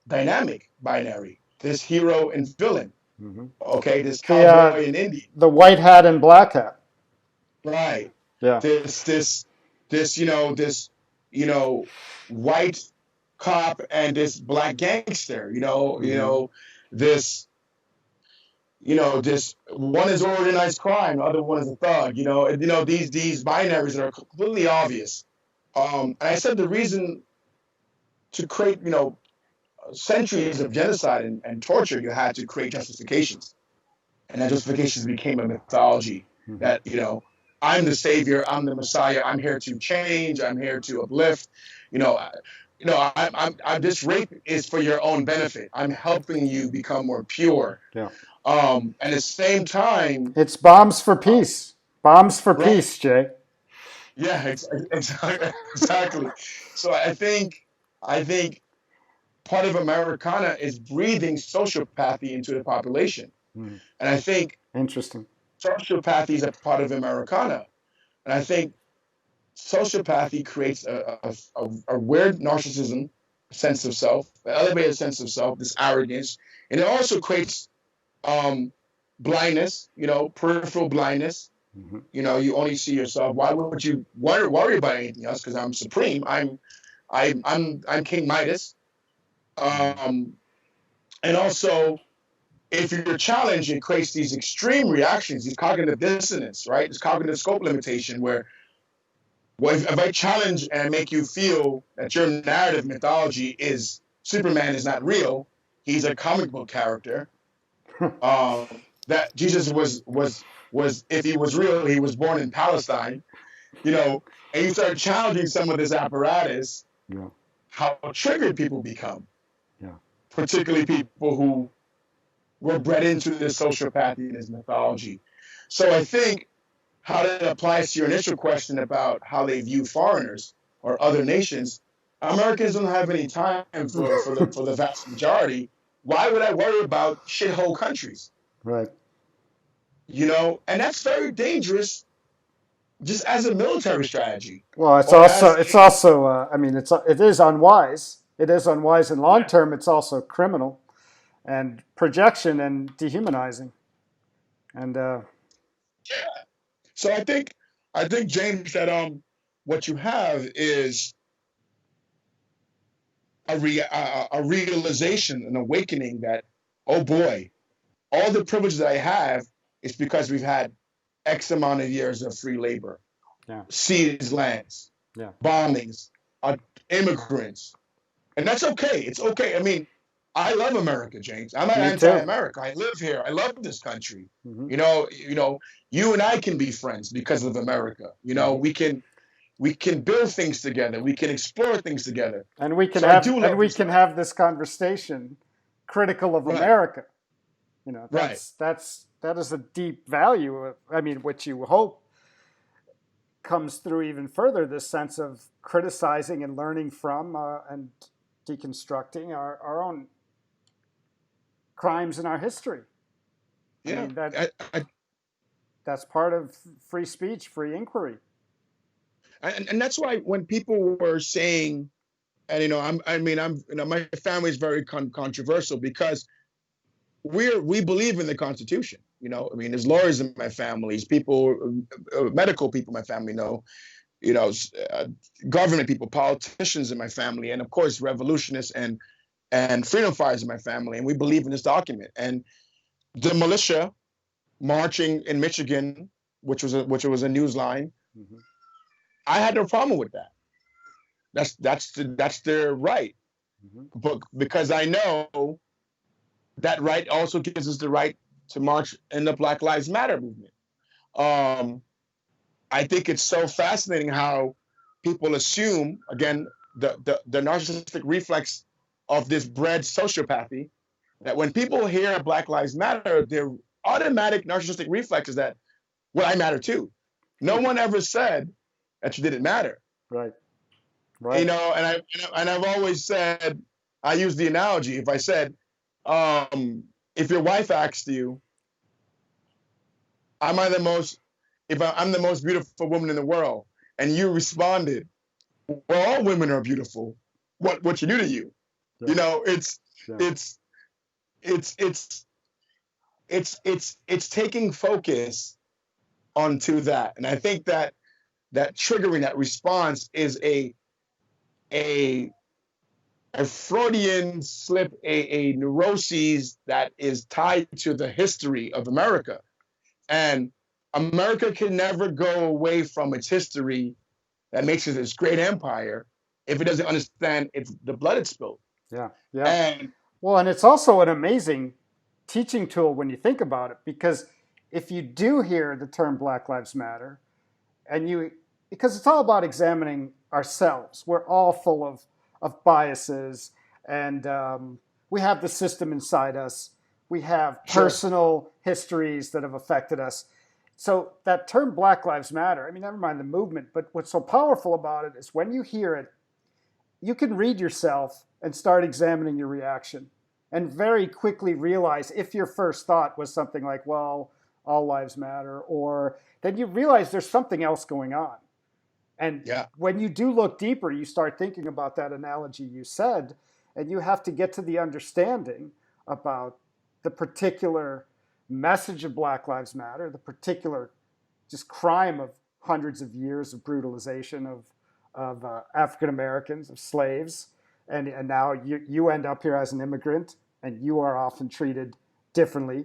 B: dynamic binary, this hero and villain.
A: Mm-hmm.
B: Okay, this
A: The
B: cowboy and Indian.
A: the white hat and black hat.
B: Right.
A: Yeah.
B: This white cop and this black gangster. This this one is organized crime, the other one is a thug. These binaries that are completely obvious. And I said the reason to create centuries of genocide and torture, you had to create justifications, and that justifications became a mythology that I'm the savior, I'm the Messiah, I'm here to change, I'm here to uplift. I'm this rape is for your own benefit. I'm helping you become more pure.
A: Yeah.
B: And at the same time,
A: it's bombs for peace. Bombs for
B: right?
A: peace, Jay.
B: Yeah, exactly. So I think part of Americana is breathing sociopathy into the population, and I think
A: Interesting.
B: sociopathy is a part of Americana, and I think sociopathy creates a weird narcissism, sense of self, an elevated sense of self, this arrogance, and it also creates blindness, peripheral blindness.
A: Mm-hmm.
B: You only see yourself. Why would you worry about anything else? Because I'm supreme. I'm King Midas. And also, if you're challenged, it creates these extreme reactions, these cognitive dissonance, right? This cognitive scope limitation where, well, if I challenge and make you feel that your narrative mythology is Superman is not real, he's a comic book character, that Jesus was if he was real, he was born in Palestine, and you start challenging some of this apparatus,
A: Yeah.
B: how triggered people become,
A: Yeah.
B: particularly people who were bred into this sociopathy and this mythology. So I think how that applies to your initial question about how they view foreigners or other nations, Americans don't have any time for the vast majority. Why would I worry about shithole countries?
A: Right.
B: And that's very dangerous just as a military strategy.
A: Well,
B: Or as
A: it's also I mean it is unwise. It is unwise in long term. It's also criminal and projection and dehumanizing. And
B: so I think James that what you have is a realization, an awakening that, oh boy, all the privilege that I have is because we've had X amount of years of free labor,
A: yeah.
B: seized lands,
A: Yeah.
B: bombings, immigrants, and that's okay. It's okay. I mean, I love America, James. I'm not
A: Me too.
B: anti-America. I live here. I love this country.
A: Hmm.
B: You and I can be friends because of America.
A: Hmm.
B: We can build things together. We can explore things together.
A: And we can
B: So I
A: have
B: do love this
A: can
B: country.
A: have this conversation critical of
B: Right,
A: America.
B: right.
A: That is a deep value of, I mean, which you hope comes through even further, this sense of criticizing and learning from and deconstructing our own crimes in our history. I
B: Yeah.
A: mean, that's part of free speech, free inquiry.
B: And that's why when people were saying, and my family is very controversial because we believe in the Constitution. There's lawyers in my family, there's people, medical people in my family know, you know, uh, government people, politicians in my family, and of course revolutionists and freedom fighters in my family, and we believe in this document. And the militia marching in Michigan, which was a news line,
A: Hmm.
B: I had no problem with that. That's their right,
A: Hmm.
B: but because I know that right also gives us the right to march in the Black Lives Matter movement. Um, I think it's so fascinating how people assume, again, the narcissistic reflex of this bred sociopathy, that when people hear Black Lives Matter, their automatic narcissistic reflex is that, well, I matter too. No one ever said that you didn't matter.
A: Right,
B: You
A: right.
B: know, and I've always said, I use the analogy. If I said, if your wife asked you, am I the most, if I'm the most beautiful woman in the world, and you responded, well, all women are beautiful. What you do to you?
A: Yeah,
B: You know, it's
A: yeah.
B: it's it's it's it's taking focus onto that, and I think that triggering that response is a a Freudian slip, a neuroses that is tied to the history of America. And America can never go away from its history that makes it this great empire if it doesn't understand it's the blood it spilled.
A: Yeah, yeah.
B: And
A: Well, and it's also an amazing teaching tool when you think about it, because if you do hear the term Black Lives Matter, and because it's all about examining ourselves, we're all full of biases, and we have the system inside us. We have
B: sure,
A: personal histories that have affected us. So that term Black Lives Matter, I mean, never mind the movement, but what's so powerful about it is when you hear it, you can read yourself and start examining your reaction and very quickly realize if your first thought was something like, well, all lives matter, or then you realize there's something else going on. And
B: yeah,
A: when you do look deeper, you start thinking about that analogy you said, and you have to get to the understanding about the particular message of Black Lives Matter, the particular just crime of hundreds of years of brutalization of African Americans, of slaves, and now you end up here as an immigrant, and you are often treated differently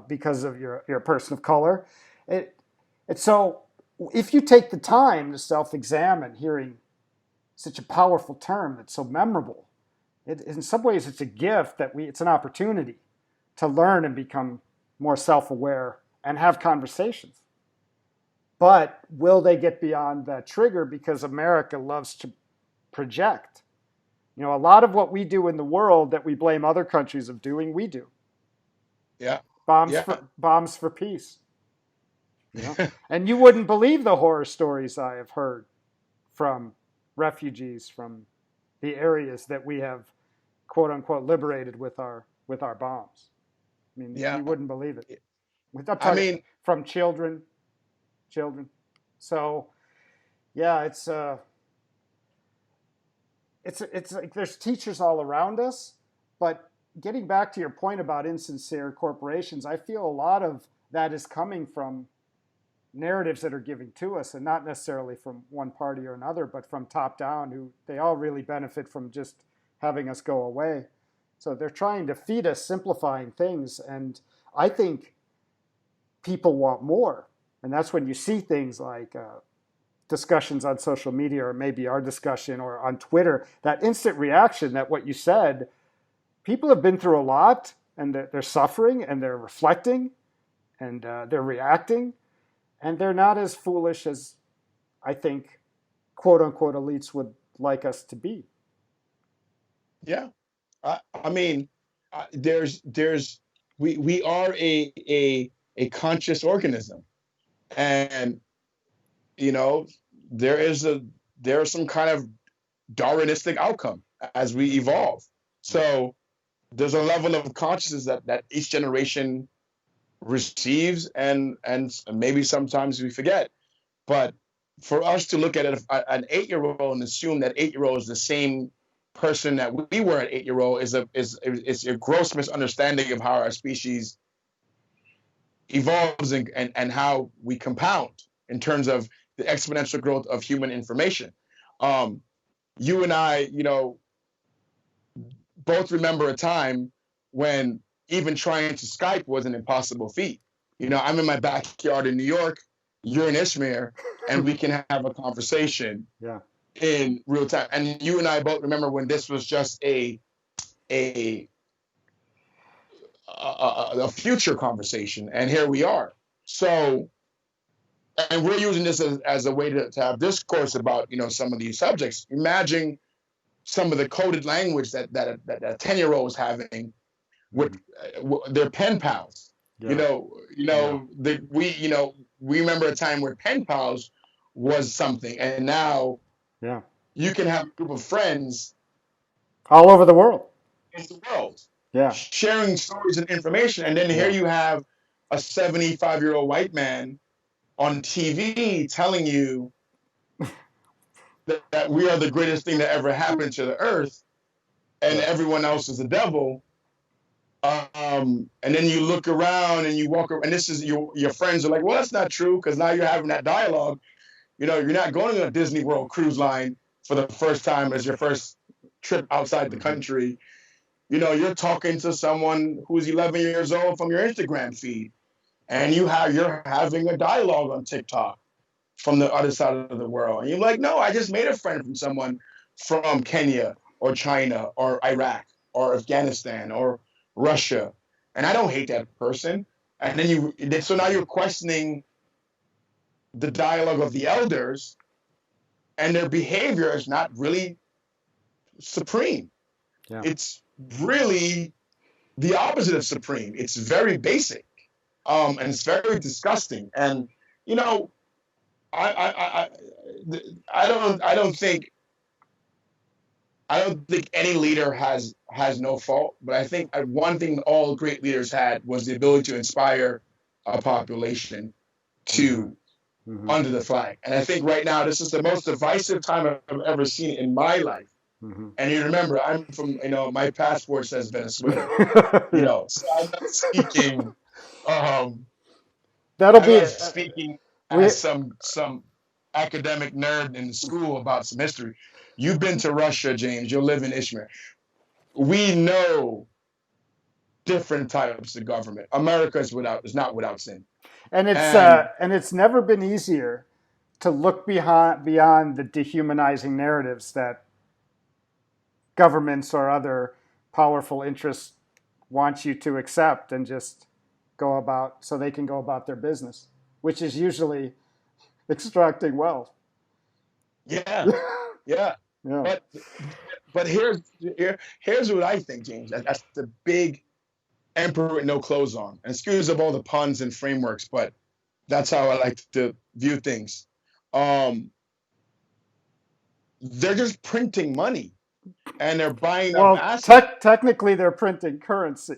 A: because of your person of color. It, and so, if you take the time to self-examine, hearing such a powerful term that's so memorable, in some ways it's a gift that it's an opportunity to learn and become more self-aware and have conversations. But will they get beyond that trigger? Because America loves to project. A lot of what we do in the world that we blame other countries of doing, we do.
B: yeah,
A: Bombs
B: yeah.
A: for peace. And you wouldn't believe the horror stories I have heard from refugees from the areas that we have, quote unquote, liberated with our bombs. I mean,
B: Yeah.
A: you wouldn't believe it. I'm
B: I
A: talking
B: mean,
A: from children. So yeah, it's like there's teachers all around us, but getting back to your point about insincere corporations, I feel a lot of that is coming from narratives that are given to us, and not necessarily from one party or another, but from top down, who they all really benefit from just having us go away. So they're trying to feed us simplifying things, and I think people want more. And that's when you see things like discussions on social media, or maybe our discussion, or on Twitter, that instant reaction that what you said, people have been through a lot, and they're suffering, and they're reflecting, and they're reacting, and they're not as foolish as I think quote unquote elites would like us to be.
B: Yeah. I mean, there's we are a conscious organism, and you know there is a there's some kind of Darwinistic outcome as we evolve. So there's a level of consciousness that each generation receives, and maybe sometimes we forget. But for us to look at an 8-year-old and assume that 8-year-old is the same person that we were at 8-year-old is a gross misunderstanding of how our species evolves, and how we compound in terms of the exponential growth of human information. Um, you and I, both remember a time when even trying to Skype was an impossible feat. I'm in my backyard in New York, you're in Ishmael, and we can have a conversation
A: Yeah.
B: in real time. And you and I both remember when this was just a a future conversation, and here we are. So, and we're using this as a way to have discourse about some of these subjects. Imagine some of the coded language that a 10-year-old was having with their pen pals.
A: Yeah.
B: We remember a time where pen pals was something, and now
A: Yeah.
B: you can have a group of friends
A: All over the world.
B: in the world
A: Yeah.
B: sharing stories and information, and then here
A: Yeah.
B: you have a 75-year-old white man on TV telling you that we are the greatest thing that ever happened to the earth, and everyone else is the devil. And then you look around and you walk around, and this is your friends are like, well, that's not true, because now you're having that dialogue. You're not going on a Disney World cruise line for the first time as your first trip outside the country. You're talking to someone who's 11 years old from your Instagram feed, and you're having a dialogue on TikTok from the other side of the world. And you're like, no, I just made a friend from someone from Kenya or China or Iraq or Afghanistan or Russia, and I don't hate that person. And then so now you're questioning the dialogue of the elders, and their behavior is not really supreme.
A: Yeah.
B: It's really the opposite of supreme. It's very basic, and it's very disgusting. And I don't think any leader has no fault, but I think one thing all great leaders had was the ability to inspire a population to under the flag. And I think right now this is the most divisive time I've ever seen in my life. And you remember, I'm from, my passport says Venezuela, so I'm not speaking,
A: That'll be
B: as some academic nerd in school about some history. You've been to Russia, James. You'll live in Ishmael. We know different types of government. America is not without sin.
A: and it's never been easier to look beyond the dehumanizing narratives that governments or other powerful interests want you to accept and just go about so they can go about their business, which is usually extracting wealth.
B: Yeah, yeah.
A: Yeah.
B: But here's what I think, James. That's the big emperor with no clothes on. And excuse of all the puns and frameworks, but that's how I like to view things. They're just printing money, and they're buying up assets.
A: Technically, they're printing currency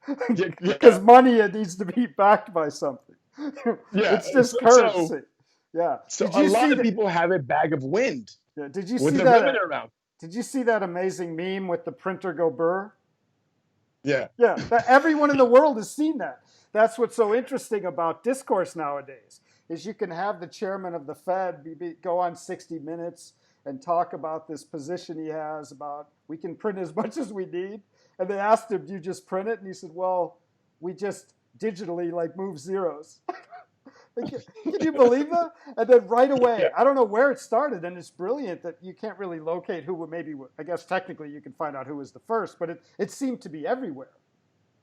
A: because
B: Yeah.
A: money needs to be backed by something.
B: Yeah.
A: It's just currency. Yeah.
B: So a lot of people have a bag of wind.
A: Yeah. Did you
B: with
A: see
B: the
A: that?
B: women around?
A: Did you see that amazing meme with the printer go burr?
B: Yeah.
A: Yeah. Everyone in the world has seen that. That's what's so interesting about discourse nowadays is you can have the chairman of the Fed go on 60 Minutes and talk about this position he has about we can print as much as we need. And they asked him, do you just print it? And he said, well, we just digitally move zeros. Can you believe that? And then right
B: Yeah,
A: away, I don't know where it started, and it's brilliant that you can't really locate who maybe. I guess technically you can find out who was the first, but it seemed to be everywhere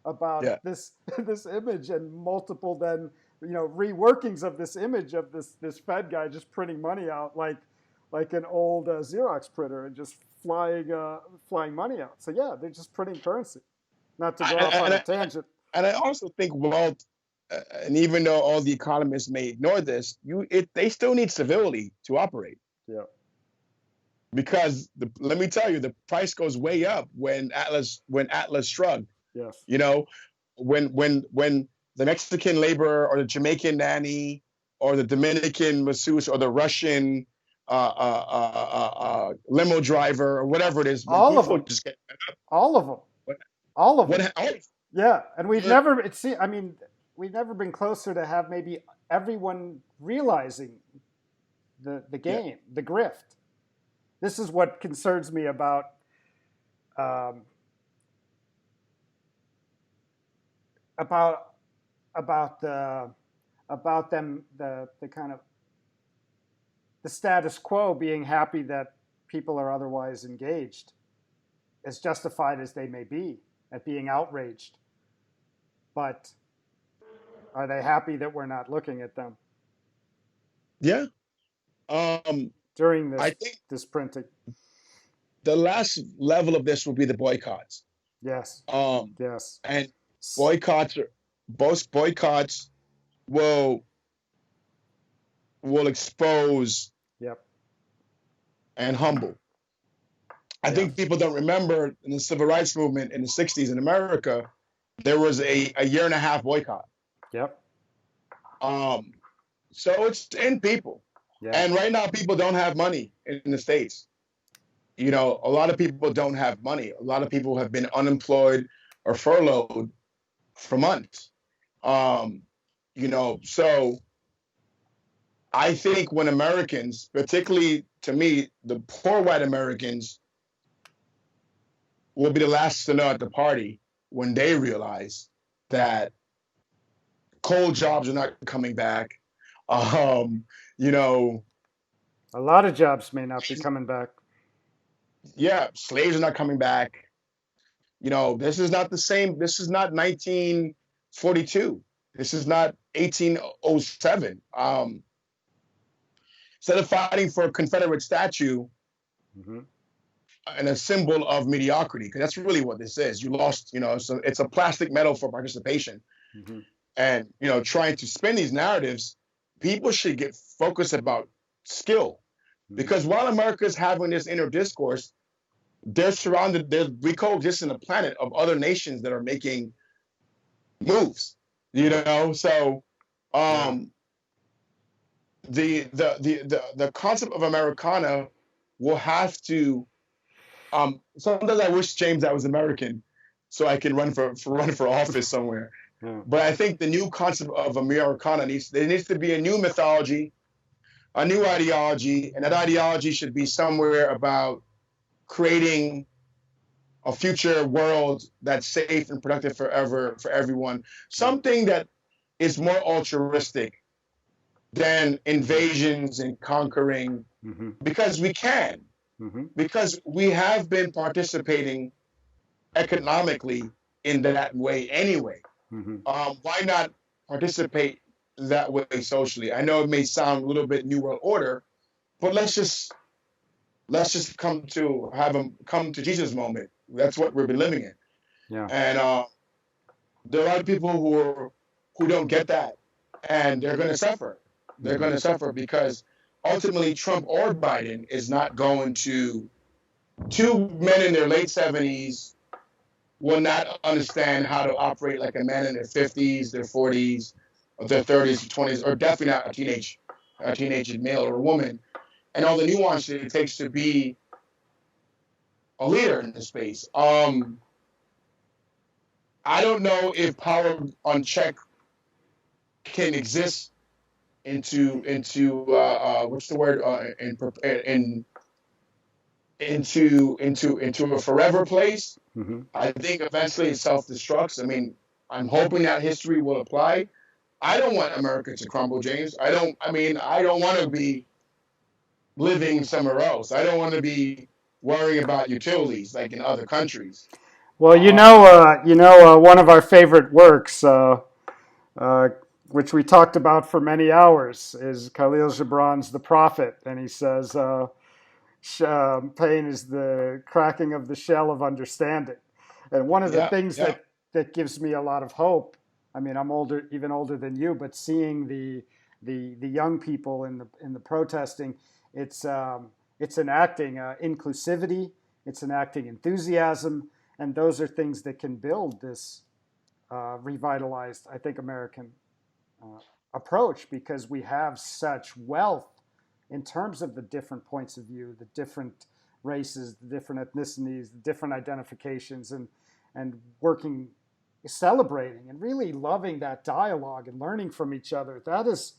A: about
B: yeah.
A: this this image and multiple then reworkings of this image of this Fed guy just printing money out like an old Xerox printer and just flying money out. So yeah, they're just printing currency. Not to go
B: And,
A: off on
B: and,
A: a
B: I,
A: tangent.
B: and I also think wealth, and even though all the economists may ignore this, they still need civility to operate.
A: Yeah.
B: Because let me tell you, the price goes way up when Atlas shrugged.
A: Yes.
B: You know, when the Mexican laborer or the Jamaican nanny or the Dominican masseuse or the Russian limo driver or whatever it is, when
A: All of
B: people
A: them.
B: just get
A: All of them.
B: what
A: All of them.
B: what oh,
A: Yeah, and we've
B: look,
A: never. I mean, we've never been closer to have maybe everyone realizing the
B: yeah,
A: game, the grift. This is what concerns me um, about about the about them the kind of the status quo being happy that people are otherwise engaged, as justified as they may be, at being outraged. But are they happy that we're not looking at them
B: yeah. Um,
A: during
B: I
A: this
B: think
A: this printing?
B: the last level of this will be the boycotts.
A: Yes,
B: Um,
A: yes,
B: and boycotts are both boycotts will will expose
A: yep,
B: and humble. I
A: yeah,
B: think people don't remember in the civil rights movement in the 60s in America, there was a year and a half boycott.
A: yep,
B: Um, so it's in people.
A: yeah,
B: And right now, people don't have money in the States. A lot of people don't have money. A lot of people have been unemployed or furloughed for months. Um, so I think when Americans, particularly to me, the poor white Americans, will be the last to know at the party when they realize that coal jobs are not coming back. Um, you know,
A: a lot of jobs may not be coming back.
B: yeah, slaves are not coming back. This is not the same. This is not 1942. This is not 1807. Instead of fighting for a Confederate statue
A: Hmm.
B: and a symbol of mediocrity, because that's really what this is. You lost, so it's a plastic medal for participation.
A: Hmm.
B: And, trying to spin these narratives, people should get focused about skill.
A: Hmm.
B: Because while America is having this inner discourse, we coexist in a planet of other nations that are making moves. So
A: Yeah.
B: um, the concept of Americana will have to. Sometimes I wish, James, I was American, so I can run for office somewhere.
A: Yeah.
B: But I think the new concept of Americana needs to be a new mythology, a new ideology, and that ideology should be somewhere about creating a future world that's safe and productive forever for everyone.
A: Yeah.
B: Something that is more altruistic than
A: Hmm.
B: invasions and conquering,
A: Hmm.
B: because we can,
A: Hmm.
B: because we have been participating economically in that way anyway.
A: Hmm.
B: Why not participate that way socially? I know it may sound a little bit New World Order, but let's just come to Jesus moment. That's what we've been living in,
A: Yeah.
B: and there are a lot of people who don't get that, and they're going to suffer. They're
A: Hmm.
B: going to suffer because ultimately Trump or Biden is not going to. Two men in their late 70s will not understand how to operate like a man in their 50s, their 40s, or their 30s, 20s, or definitely not a teenage male or a woman, and all the nuances it takes to be a leader in this space. I don't know if power unchecked can exist into what's the word in into a forever place.
A: Hmm.
B: I think eventually it self destructs. I mean, I'm hoping that history will apply, I don't want America to crumble, James. I don't. I mean, I don't want to be living somewhere else. I don't want to be worrying about utilities like in other countries.
A: Well,
B: Um,
A: one of our favorite works, uh, which we talked about for many hours, is Khalil Gibran's *The Prophet*, and he says, "Pain is the cracking of the shell of understanding." And one of the
B: yeah,
A: things
B: yeah,
A: that gives me a lot of hope. I mean, I'm older, even older than you, but seeing the young people in the protesting, it's enacting inclusivity, it's enacting enthusiasm, and those are things that can build this revitalized, I think, American uh, approach, because we have such wealth in terms of the different points of view, the different races, the different ethnicities, the different identifications, and working, celebrating, and really loving that dialogue and learning from each other. That is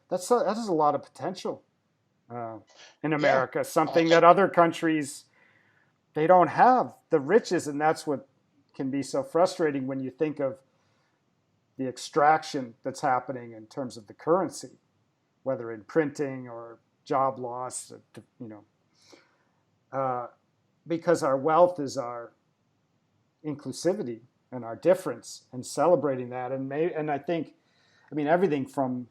A: a lot of potential uh, in
B: yeah.
A: America. Something that other countries, they don't have the riches, and that's what can be so frustrating when you think of the extraction that's happening in terms of the currency, whether in printing or job loss, you know, uh, because our wealth is our inclusivity and our difference, and celebrating that. And I think, I mean, everything from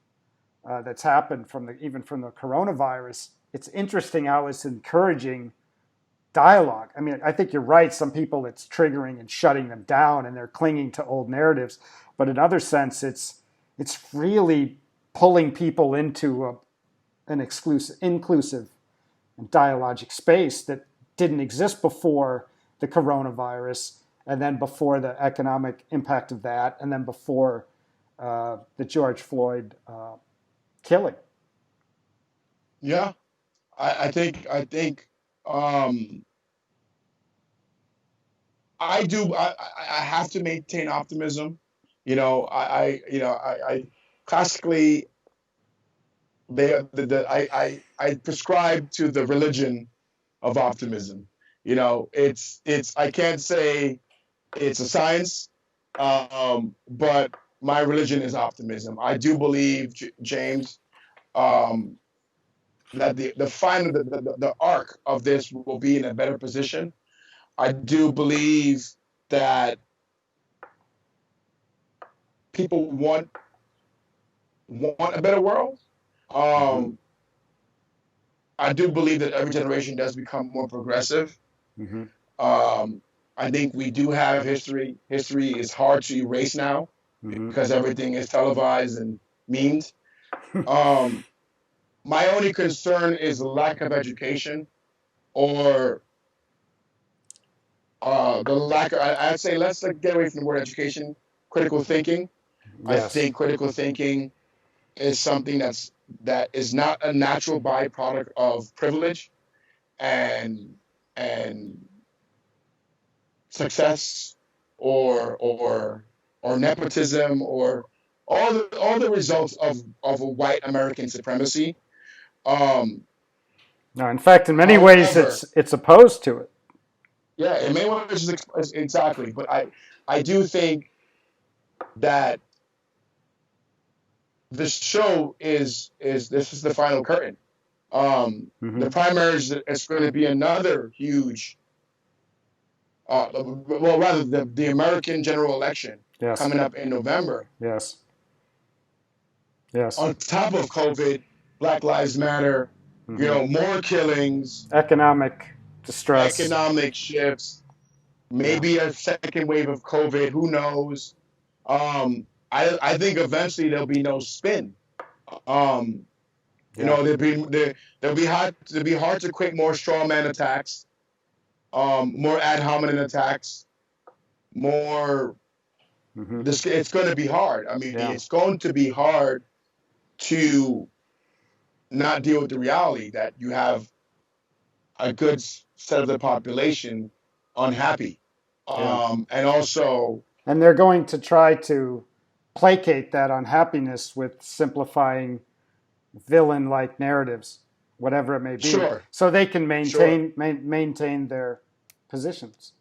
A: that's happened from even from the coronavirus. It's interesting how it's encouraging dialogue. I mean, I think you're right. Some people, it's triggering and shutting them down, and they're clinging to old narratives. But in other sense, it's really pulling people into an inclusive and dialogic space that didn't exist before the coronavirus, and then before the economic impact of that, and then before the George Floyd killing.
B: Yeah. I think um, I do. I have to maintain optimism. I classically I prescribe to the religion of optimism. It's I can't say it's a science, but my religion is optimism. I do believe, James, um, that the final the arc of this will be in a better position. I do believe that people want a better world.
A: Mm-hmm.
B: Um, I do believe that every generation does become more progressive.
A: Mm-hmm.
B: Um, I think we do have history. History is hard to erase now
A: Mm-hmm.
B: because everything is televised and memed. Um, my only concern is the lack of education, or the lack of, I'd say let's like, get away from the word education, critical thinking. I
A: Yes.
B: think critical thinking is something that is not a natural byproduct of privilege and and success, or nepotism, or all the results of a white American supremacy. Um,
A: No, in fact, in many ways,
B: However,
A: it's opposed to it.
B: yeah, in many ways exactly, but I do think that the show is this is the final curtain.
A: Mm-hmm.
B: The primaries is going to be another huge, well, rather the American general election
A: Yes.
B: coming up in November.
A: Yes. Yes.
B: On top of COVID, Black Lives Matter,
A: Mm-hmm.
B: more killings,
A: Economic distress.
B: economic shifts,
A: Yeah.
B: maybe a second wave of COVID. Who knows? I think eventually there'll be no spin. Um,
A: Yeah.
B: there'll be hard to quit more straw man attacks, more ad hominem attacks, more.
A: Mm-hmm.
B: It's going to be hard. I mean,
A: Yeah.
B: it's going to be hard to not deal with the reality that you have a good set of the population unhappy,
A: Yeah.
B: and also
A: And they're going to try to placate that unhappiness with simplifying villain like narratives, whatever it may be,
B: sure,
A: so they can
B: sure.
A: maintain their positions.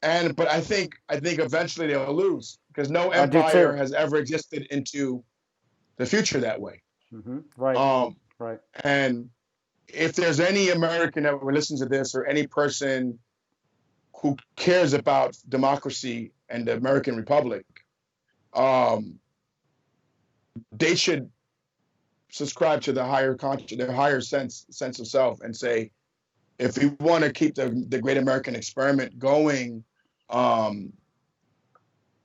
B: And but I think eventually they'll lose. because no
A: I do
B: empire
A: too.
B: has ever existed into the future that way.
A: Right,
B: Um,
A: right.
B: and if there's any American that will listen to this, or any person who cares about democracy and the American Republic, um, they should subscribe to the higher conscious, their higher sense of self, and say, if we want to keep the great American experiment going, um,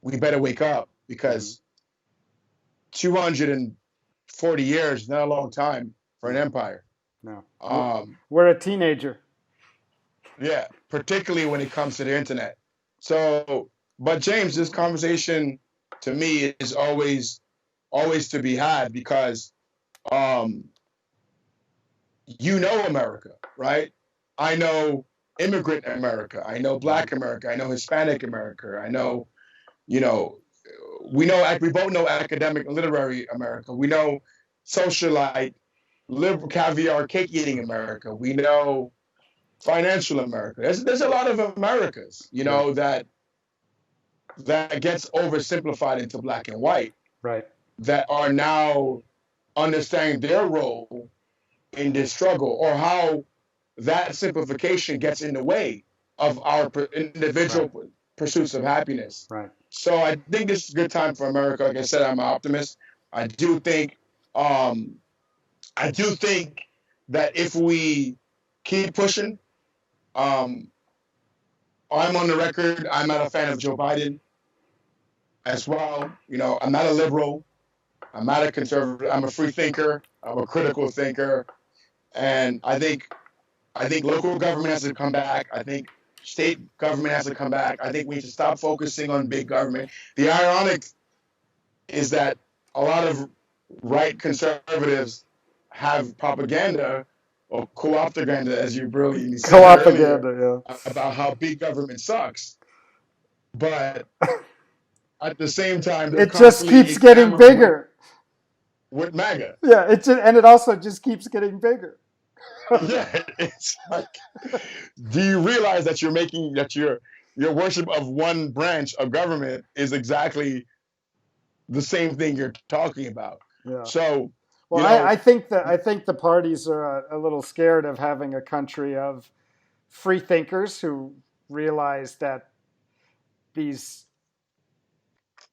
B: we better wake up,
A: Hmm.
B: because 240 years is not a long time for an
A: No,
B: empire.
A: no.
B: Um,
A: We're a teenager.
B: yeah, particularly when it comes to the internet. So, but James, this conversation to me is always to be had, because um, you know America, right? I know immigrant America. I know
A: Hmm.
B: Black America. I know Hispanic America. I know, you know, we both know academic and literary America. We know socialite, liberal, caviar, cake eating America. We know financial America. There's a lot of Americas,
A: Yeah,
B: that gets oversimplified into black and white,
A: right,
B: that are now understanding their role in this struggle, or how that simplification gets in the way of our
A: right,
B: individual pursuits of happiness.
A: right.
B: So I think this is a good time for America. Like I said, I'm an optimist. I do think, um, I do think that if we keep pushing, um, I'm on the record. I'm not a fan of Joe Biden as well. I'm not a liberal. I'm not a conservative. I'm a free thinker. I'm a critical thinker, and I think local government has to come back. I think state government has to come back. I think we need to stop focusing on big government. The ironic is that a lot of right conservatives have propaganda, or co-optaganda, as you brilliantly said earlier,
A: Co-opaganda,
B: about how big government sucks. But at the same time,
A: yeah.
B: they're
A: It just
B: constantly
A: keeps getting
B: enamored with
A: bigger.
B: with MAGA.
A: Yeah, and it also just keeps getting bigger.
B: Yeah, it's like, do you realize that your worship of one branch of government is exactly the same thing you're talking about?
A: Yeah.
B: So,
A: Well,
B: you
A: I,
B: know,
A: I think that I think the parties are a little scared of having a country of free thinkers who realize that these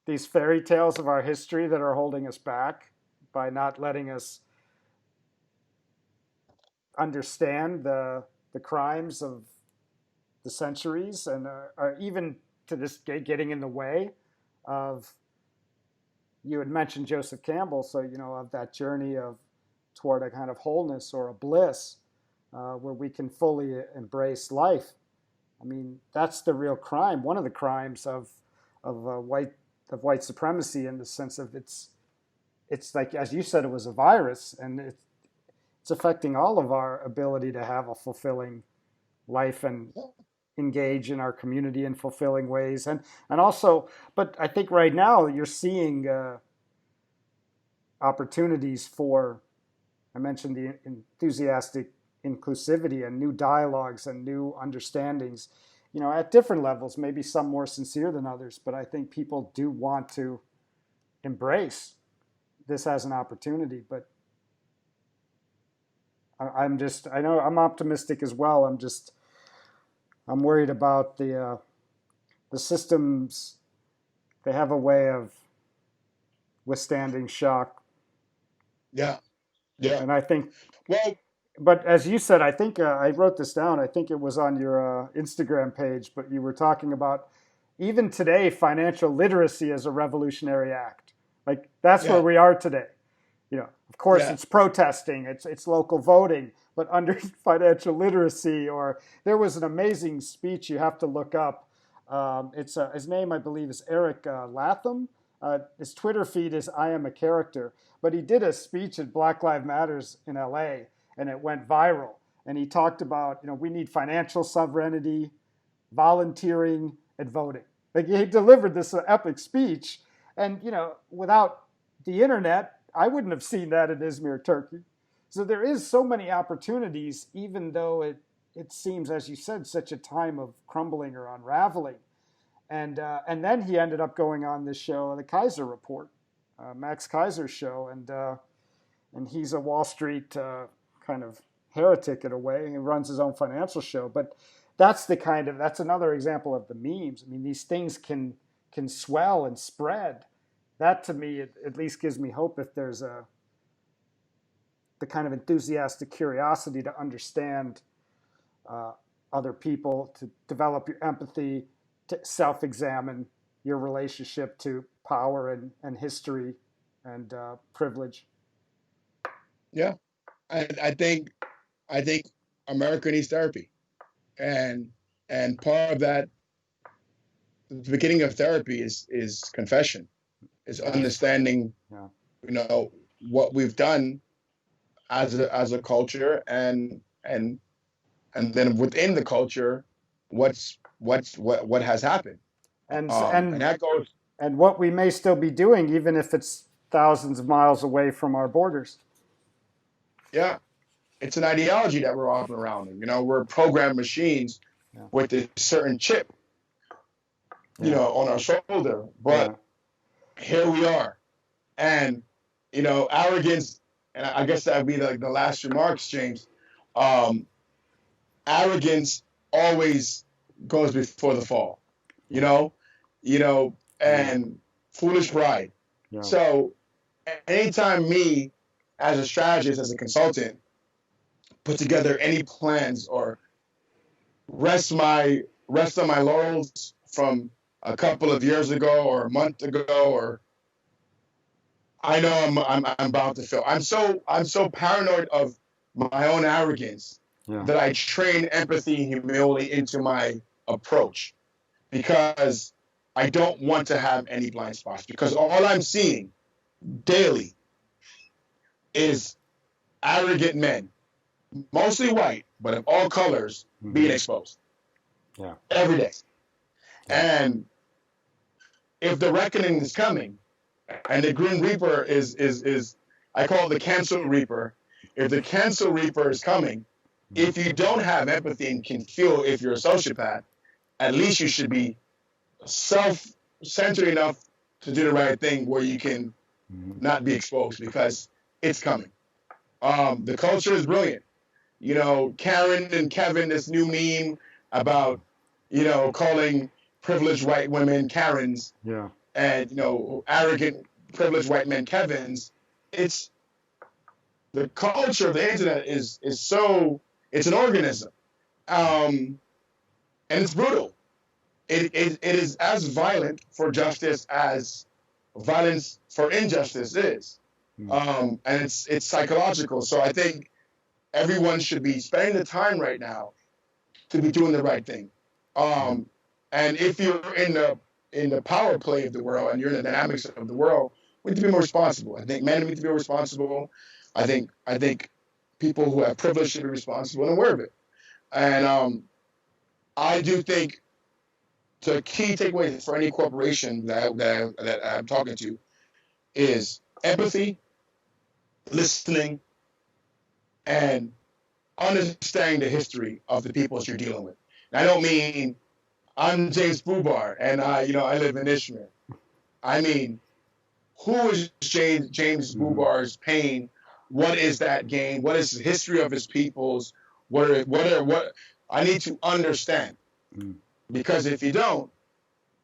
A: these fairy tales of our history that are holding us back by not letting us understand the crimes of the centuries and are even to this getting in the way of, you had mentioned Joseph Campbell, so of that journey of toward a kind of wholeness or a bliss where we can fully embrace life. I mean, that's the real crime. One of the crimes of white supremacy, in the sense of it's like, as you said, it was a virus, and it's affecting all of our ability to have a fulfilling life and engage in our community in fulfilling ways, and also, but I think right now you're seeing opportunities for, I mentioned the enthusiastic inclusivity and new dialogues and new understandings, at different levels, maybe some more sincere than others, but I think people do want to embrace this as an opportunity. But I know I'm optimistic as well. I'm worried about the systems. They have a way of withstanding shock,
B: yeah, yeah.
A: and I think,
B: Well,
A: but as you said, I think I wrote this down. I think it was on your Instagram page, but you were talking about even today, financial literacy is a revolutionary act. Like, that's where
B: yeah,
A: we are today. Of course,
B: yeah,
A: it's protesting, it's local voting, but under financial literacy, or there was an amazing speech you have to look up. It's his name, I believe, is Eric Latham. His Twitter feed is I Am a Character, but he did a speech at Black Lives Matters in LA, and it went viral. And he talked about, we need financial sovereignty, volunteering, and voting. Like, he delivered this epic speech, and without the internet, I wouldn't have seen that in Izmir, Turkey. So there is so many opportunities, even though it seems, as you said, such a time of crumbling or unraveling. And then he ended up going on this show, the Kaiser Report, Max Kaiser's show, and he's a Wall Street kind of heretic in a way. He runs his own financial show, but that's another example of the memes. I mean, these things can swell and spread. That to me at least gives me hope if there's the kind of enthusiastic curiosity to understand uh, other people, to develop your empathy, to self-examine your relationship to power and history and privilege.
B: Yeah, I think America needs therapy, and part of that, the beginning of therapy is confession, is
A: Yes.
B: understanding,
A: Yeah.
B: you know, what we've done as a culture, and then within the culture, what has happened,
A: and
B: and
A: and
B: that goes.
A: and what we may still be doing, even if it's thousands of miles away from our borders.
B: Yeah, it's an ideology that we're offering around. We're programmed machines
A: Yeah.
B: with a certain chip,
A: Yeah.
B: on our shoulder. But
A: Yeah.
B: here we are, and arrogance. And I guess that'd be like the last remarks, James. Um, Arrogance always goes before the fall. You
A: Yeah.
B: know,
A: Yeah.
B: and foolish pride.
A: Yeah.
B: So anytime me, as a strategist, as a consultant, put together any plans or rest on my laurels from a couple of years ago or a month ago, or I know I'm bound to fail. I'm so paranoid of my own arrogance
A: Yeah.
B: that I train empathy and humility into my approach, because I don't want to have any blind spots, because all I'm seeing daily is arrogant men, mostly white, but of all colors, being
A: Mm-hmm.
B: exposed
A: Yeah.
B: every day.
A: Yeah.
B: And if the reckoning is coming, and the Grim Reaper is I call it the Cancel Reaper. If the Cancel Reaper is coming, if you don't have empathy and can feel, if you're a sociopath, at least you should be self-centered enough to do the right thing where you can
A: Mm-hmm.
B: not be exposed, because it's coming. The culture is brilliant. Karen and Kevin, this new meme about, calling privileged white women Karens,
A: Yeah.
B: and, arrogant privileged white men Kevins. It's the culture of the internet is so, it's an organism, um, and it's brutal. It is as violent for justice as violence for injustice is,
A: Mm.
B: and it's psychological. So I think everyone should be spending the time right now to be doing the right thing.
A: Yeah.
B: Um, and if you're in the power play of the world, and you're in the dynamics of the world, we need to be more responsible. I think men need to be responsible. I think people who have privilege should be responsible and aware of it. And I do think the key takeaway for any corporation that I'm talking to is empathy, listening, and understanding the history of the peoples you're dealing with. And I don't mean I'm James Bubar and I live in Ishmael. I mean, who is James
A: Mm-hmm.
B: Bubar's pain? What is that gain? What is the history of his peoples? What I need to understand,
A: Mm.
B: because if you don't,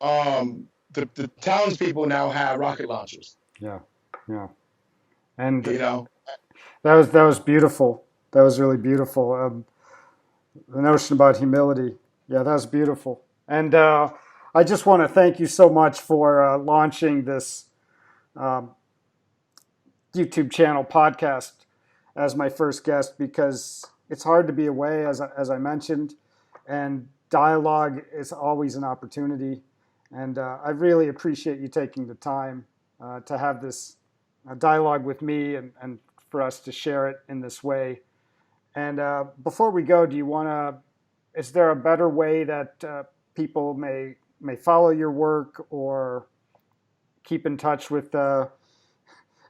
B: the townspeople now have rocket launchers.
A: Yeah. Yeah. And
B: You know,
A: that was beautiful. That was really beautiful. The notion about humility. Yeah, that was beautiful. And I just want to thank you so much for launching this um, YouTube channel podcast as my first guest, because it's hard to be away, as I mentioned, and dialogue is always an opportunity. And I really appreciate you taking the time to have this dialogue with me, and for us to share it in this way. And before we go, do you want to? Is there a better way that people may follow your work or keep in touch with,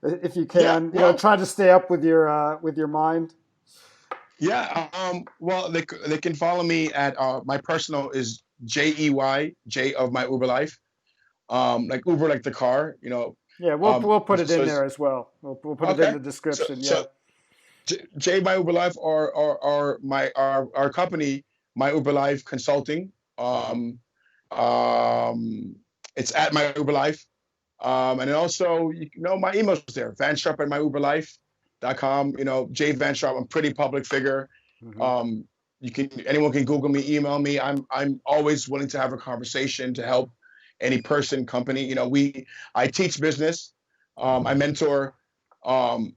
A: if you
B: yeah.
A: can,
B: Well,
A: try to stay up with your mind?
B: yeah. Well, they can follow me at my personal is JEY, J of my Uber life. Like Uber, like the car,
A: Yeah, we'll put it
B: so
A: in
B: it's
A: there as well. We'll put it in
B: okay.
A: the
B: So,
A: description.
B: so
A: Yeah.
B: J My Uber Life or our company, My Uber Life Consulting. Um, it's at My Uber Life. And then also, my email's there, vansharp at myuberlife.com. Jay Vansharp, I'm a pretty public figure.
A: Hmm.
B: Um, anyone can Google me, email me. I'm always willing to have a conversation to help any person, company. I teach business. I mentor. Um,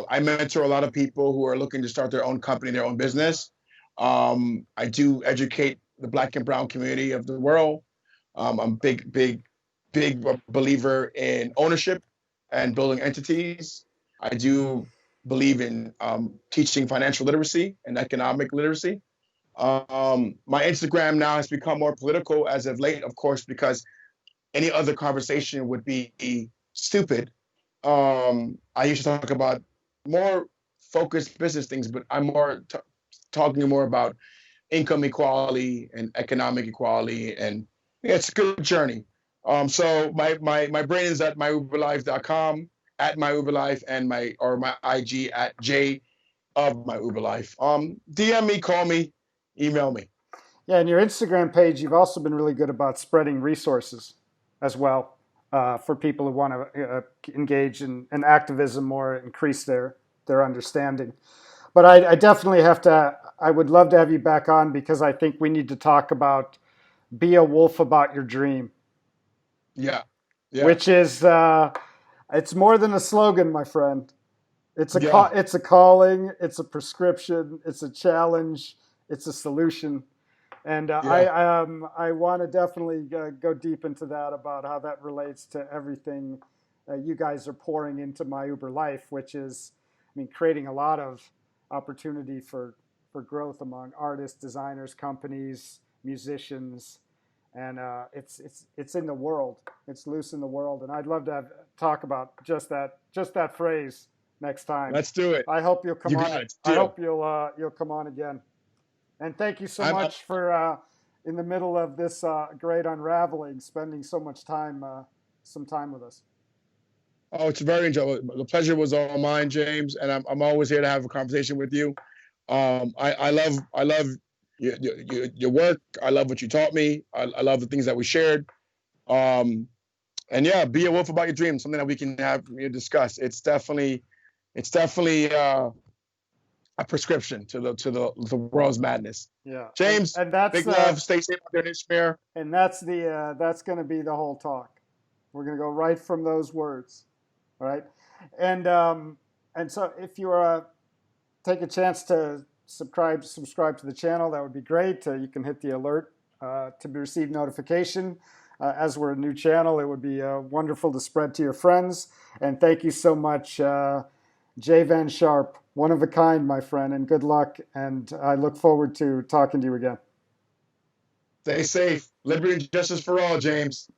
B: I mentor a lot of people who are looking to start their own company, their own business. I do educate the Black and Brown community of the world. I'm big believer in ownership and building entities. I do believe in teaching financial literacy and economic literacy. My Instagram now has become more political as of late, of course, because any other conversation would be stupid. I used to talk about more focused business things, but I'm talking more about income equality and economic equality, and yeah, it's a good journey. So my brain is at myuberlife.com, at myuberlife, and my IG at J of myuberlife. DM me, call me, email me.
A: Yeah, and your Instagram page, you've also been really good about spreading resources as well for people who want to engage in activism or increase their understanding. But I definitely have to. I would love to have you back on because I think we need to talk about be a wolf about your dream,
B: Yeah, yeah,
A: which is it's more than a slogan, my friend.
B: yeah,
A: It's a calling. It's a prescription. It's a challenge. It's a solution. And
B: yeah.
A: I want to definitely go deep into that about how that relates to everything you guys are pouring into My Uber Life, which is, I mean, creating a lot of opportunity for growth among artists, designers, companies, musicians, and it's in the world. It's loose in the world, and I'd love to talk about just that phrase next time.
B: Let's do it.
A: I hope you'll come
B: You
A: on.
B: got it.
A: I
B: Deal.
A: hope you'll come on again. And thank you so
B: I'm
A: much for, in the middle of this great unraveling, spending so much time, some time with us.
B: Oh, it's very enjoyable. The pleasure was all mine, James, and I'm always here to have a conversation with you. I love your work. I love what you taught me. I love the things that we shared. Um, and yeah, be a wolf about your dreams. Something that we can have discuss. It's definitely a prescription to the world's madness.
A: Yeah,
B: James,
A: and that's
B: big love. Stay safe out there in Ishmael.
A: that's going to be the whole talk. We're going to go right from those words, all right? And and so if you take a chance to subscribe to the channel, that would be great. You can hit the alert to receive notification. As we're a new channel, it would be wonderful to spread to your friends. And thank you so much, Jay Van Sharp, one of a kind, my friend, and good luck. And I look forward to talking to you again.
B: Stay safe. Liberty and justice for all, James.